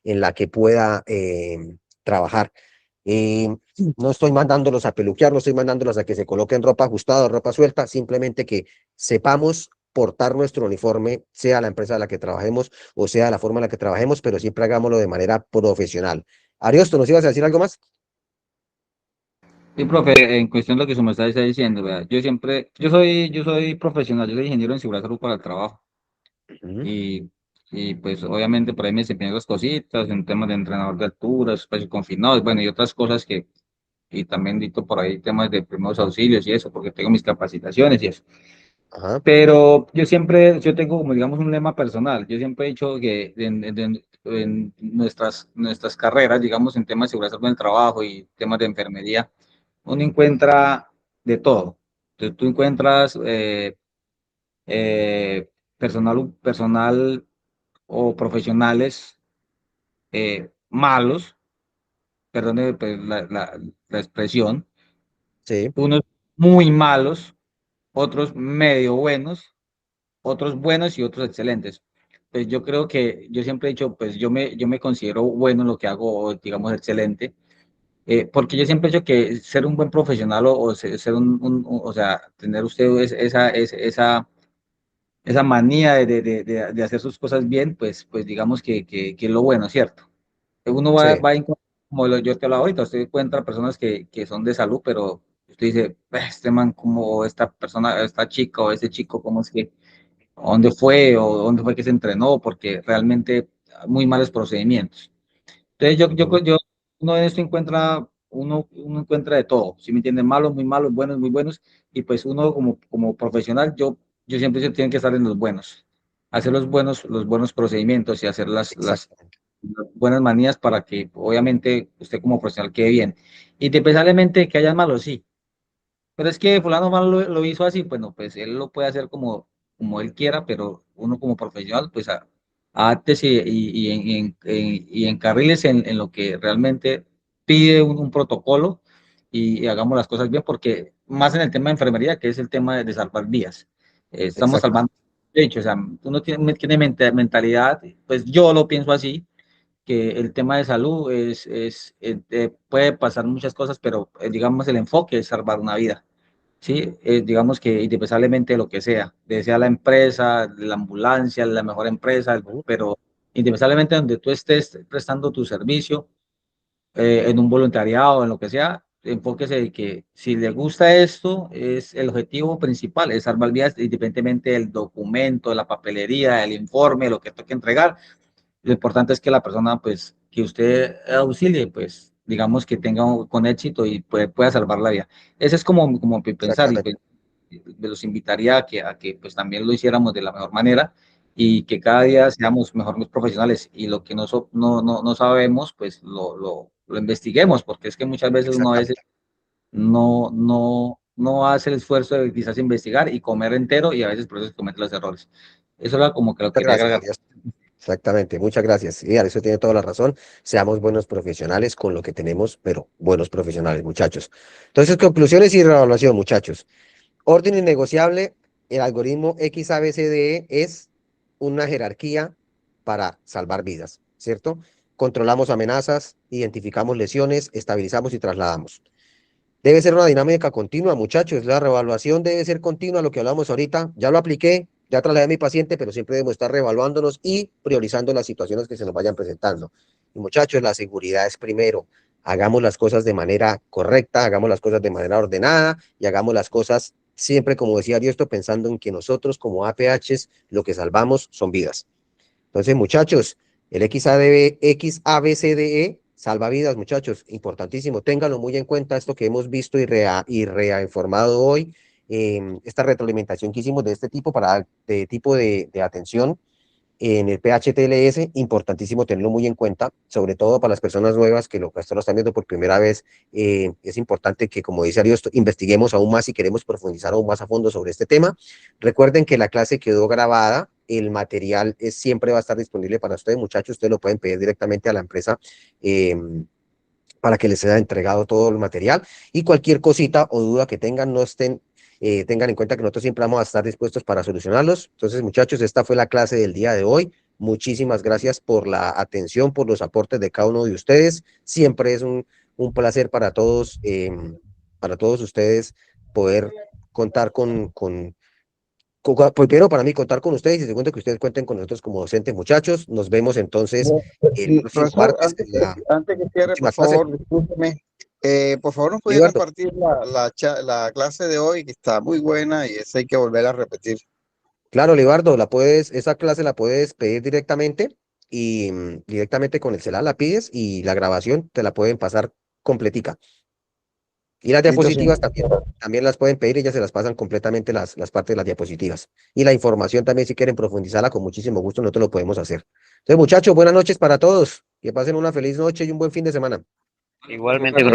en la que pueda trabajar. No estoy mandándolos a peluquear, no estoy mandándolos a que se coloquen ropa ajustada o ropa suelta, simplemente que sepamos portar nuestro uniforme, sea la empresa a la que trabajemos o sea la forma en la que trabajemos, pero siempre hagámoslo de manera profesional. Ariosto, ¿nos ibas a decir algo más? Sí, profe, en cuestión de lo que su merced está diciendo, vea, yo soy profesional, yo soy ingeniero en seguridad salud para el trabajo. Y pues obviamente por ahí me desempeño otras cositas en temas de entrenador de alturas, espacios confinados, bueno, y otras cosas y también dicto por ahí temas de primeros auxilios y eso, porque tengo mis capacitaciones y eso. Ajá. Pero yo tengo como digamos un lema personal, yo siempre he dicho que en nuestras carreras, digamos en temas de seguridad salud en el trabajo y temas de enfermería, uno encuentra de todo. Entonces, tú encuentras personal o profesionales malos, perdone pues, la expresión, Sí. unos muy malos, otros medio buenos, otros buenos y otros excelentes. Pues yo creo que yo siempre he dicho, pues yo me considero bueno en lo que hago, o digamos excelente, porque yo siempre he dicho que ser un buen profesional o ser o sea, tener usted esa manía de hacer sus cosas bien, pues digamos que es lo bueno, ¿cierto? Uno Sí. como yo te hablaba ahorita, usted encuentra personas que son de salud, pero usted dice, este man, como esta persona, esta chica o ese chico, ¿cómo es que, dónde fue o dónde fue que se entrenó? Porque realmente muy malos procedimientos. Entonces uno de esto uno encuentra de todo, ¿sí me entienden? Malos, buenos, muy buenos, y pues uno como profesional, yo siempre tiene que estar en los buenos, hacer los buenos procedimientos y hacer las Exactamente. buenas manías para que obviamente usted como profesional quede bien. Indiscutiblemente que haya malos, sí, pero es que fulano mal lo hizo así, bueno, pues él lo puede hacer como él quiera, pero uno como profesional, pues adáptese y encarrílese en lo que realmente pide un protocolo y hagamos las cosas bien, porque más en el tema de enfermería, que es el tema de salvar vidas. Estamos Exacto, salvando, de hecho, o sea, uno tiene mentalidad, pues yo lo pienso así, que el tema de salud puede pasar muchas cosas, pero digamos el enfoque es salvar una vida. Sí, digamos que indispensablemente de lo que sea la empresa, la ambulancia, la mejor empresa, pero indispensablemente donde tú estés prestando tu servicio, en un voluntariado, en lo que sea, enfóquese de que si le gusta esto, es el objetivo principal, es salvar vidas, independientemente del documento, de la papelería, del informe, lo que toque entregar. Lo importante es que la persona, pues, que usted auxilie, pues, digamos que tenga con éxito y pueda salvar la vida. Ese es como mi pensar y exactamente, pues, los invitaría a que pues también lo hiciéramos de la mejor manera y que cada día seamos mejores profesionales y lo que no sabemos, pues lo investiguemos, porque es que muchas veces uno a veces exactamente. no hace el esfuerzo de quizás investigar y comer entero y a veces por eso se cometen los errores. Eso era como que lo Muchas quería gracias, agregar. Elías. Exactamente, muchas gracias. Y eso tiene toda la razón. Seamos buenos profesionales con lo que tenemos, pero buenos profesionales, muchachos. Entonces, conclusiones y reevaluación, muchachos. Orden innegociable, el algoritmo XABCDE es una jerarquía para salvar vidas, ¿cierto? Controlamos amenazas, identificamos lesiones, estabilizamos y trasladamos. Debe ser una dinámica continua, muchachos. La reevaluación debe ser continua, lo que hablamos ahorita. Ya lo apliqué, ya trasladé a mi paciente, pero siempre debemos estar reevaluándonos y priorizando las situaciones que se nos vayan presentando. Y muchachos, la seguridad es primero. Hagamos las cosas de manera correcta, hagamos las cosas de manera ordenada y hagamos las cosas siempre, como decía Ariosto, pensando en que nosotros como APHs lo que salvamos son vidas. Entonces, muchachos, el XABCDE salva vidas, muchachos, importantísimo. Ténganlo muy en cuenta esto que hemos visto y reinformado hoy. Esta retroalimentación que hicimos de este tipo de tipo de atención en el PHTLS, importantísimo tenerlo muy en cuenta, sobre todo para las personas nuevas que esto lo están viendo por primera vez. Es importante que, como dice Ariosto, investiguemos aún más y queremos profundizar aún más a fondo sobre este tema. Recuerden que la clase quedó grabada, el material siempre va a estar disponible para ustedes, muchachos. Ustedes lo pueden pedir directamente a la empresa para que les sea entregado todo el material y cualquier cosita o duda que tengan, tengan en cuenta que nosotros siempre vamos a estar dispuestos para solucionarlos. Entonces, muchachos, esta fue la clase del día de hoy. Muchísimas gracias por la atención, por los aportes de cada uno de ustedes. Siempre es un placer para todos ustedes poder contar primero para mí contar con ustedes y segundo que ustedes cuenten con nosotros como docentes, muchachos. Nos vemos entonces el próximo Profesor, martes en la antes que cierre, por próxima clase. favor, discúlpeme. Por favor, ¿nos podía Eduardo, compartir la clase de hoy, que está muy buena y esa hay que volver a repetir? claro, Libardo, esa clase la puedes pedir directamente y directamente con el celular la pides y la grabación te la pueden pasar completica. Y las Listo, sí. diapositivas también las pueden pedir, ellas se las pasan completamente las partes de las diapositivas. Y la información también, si quieren profundizarla, con muchísimo gusto nosotros lo podemos hacer. Entonces, muchachos, buenas noches para todos. Que pasen una feliz noche y un buen fin de semana. Igualmente, profesor.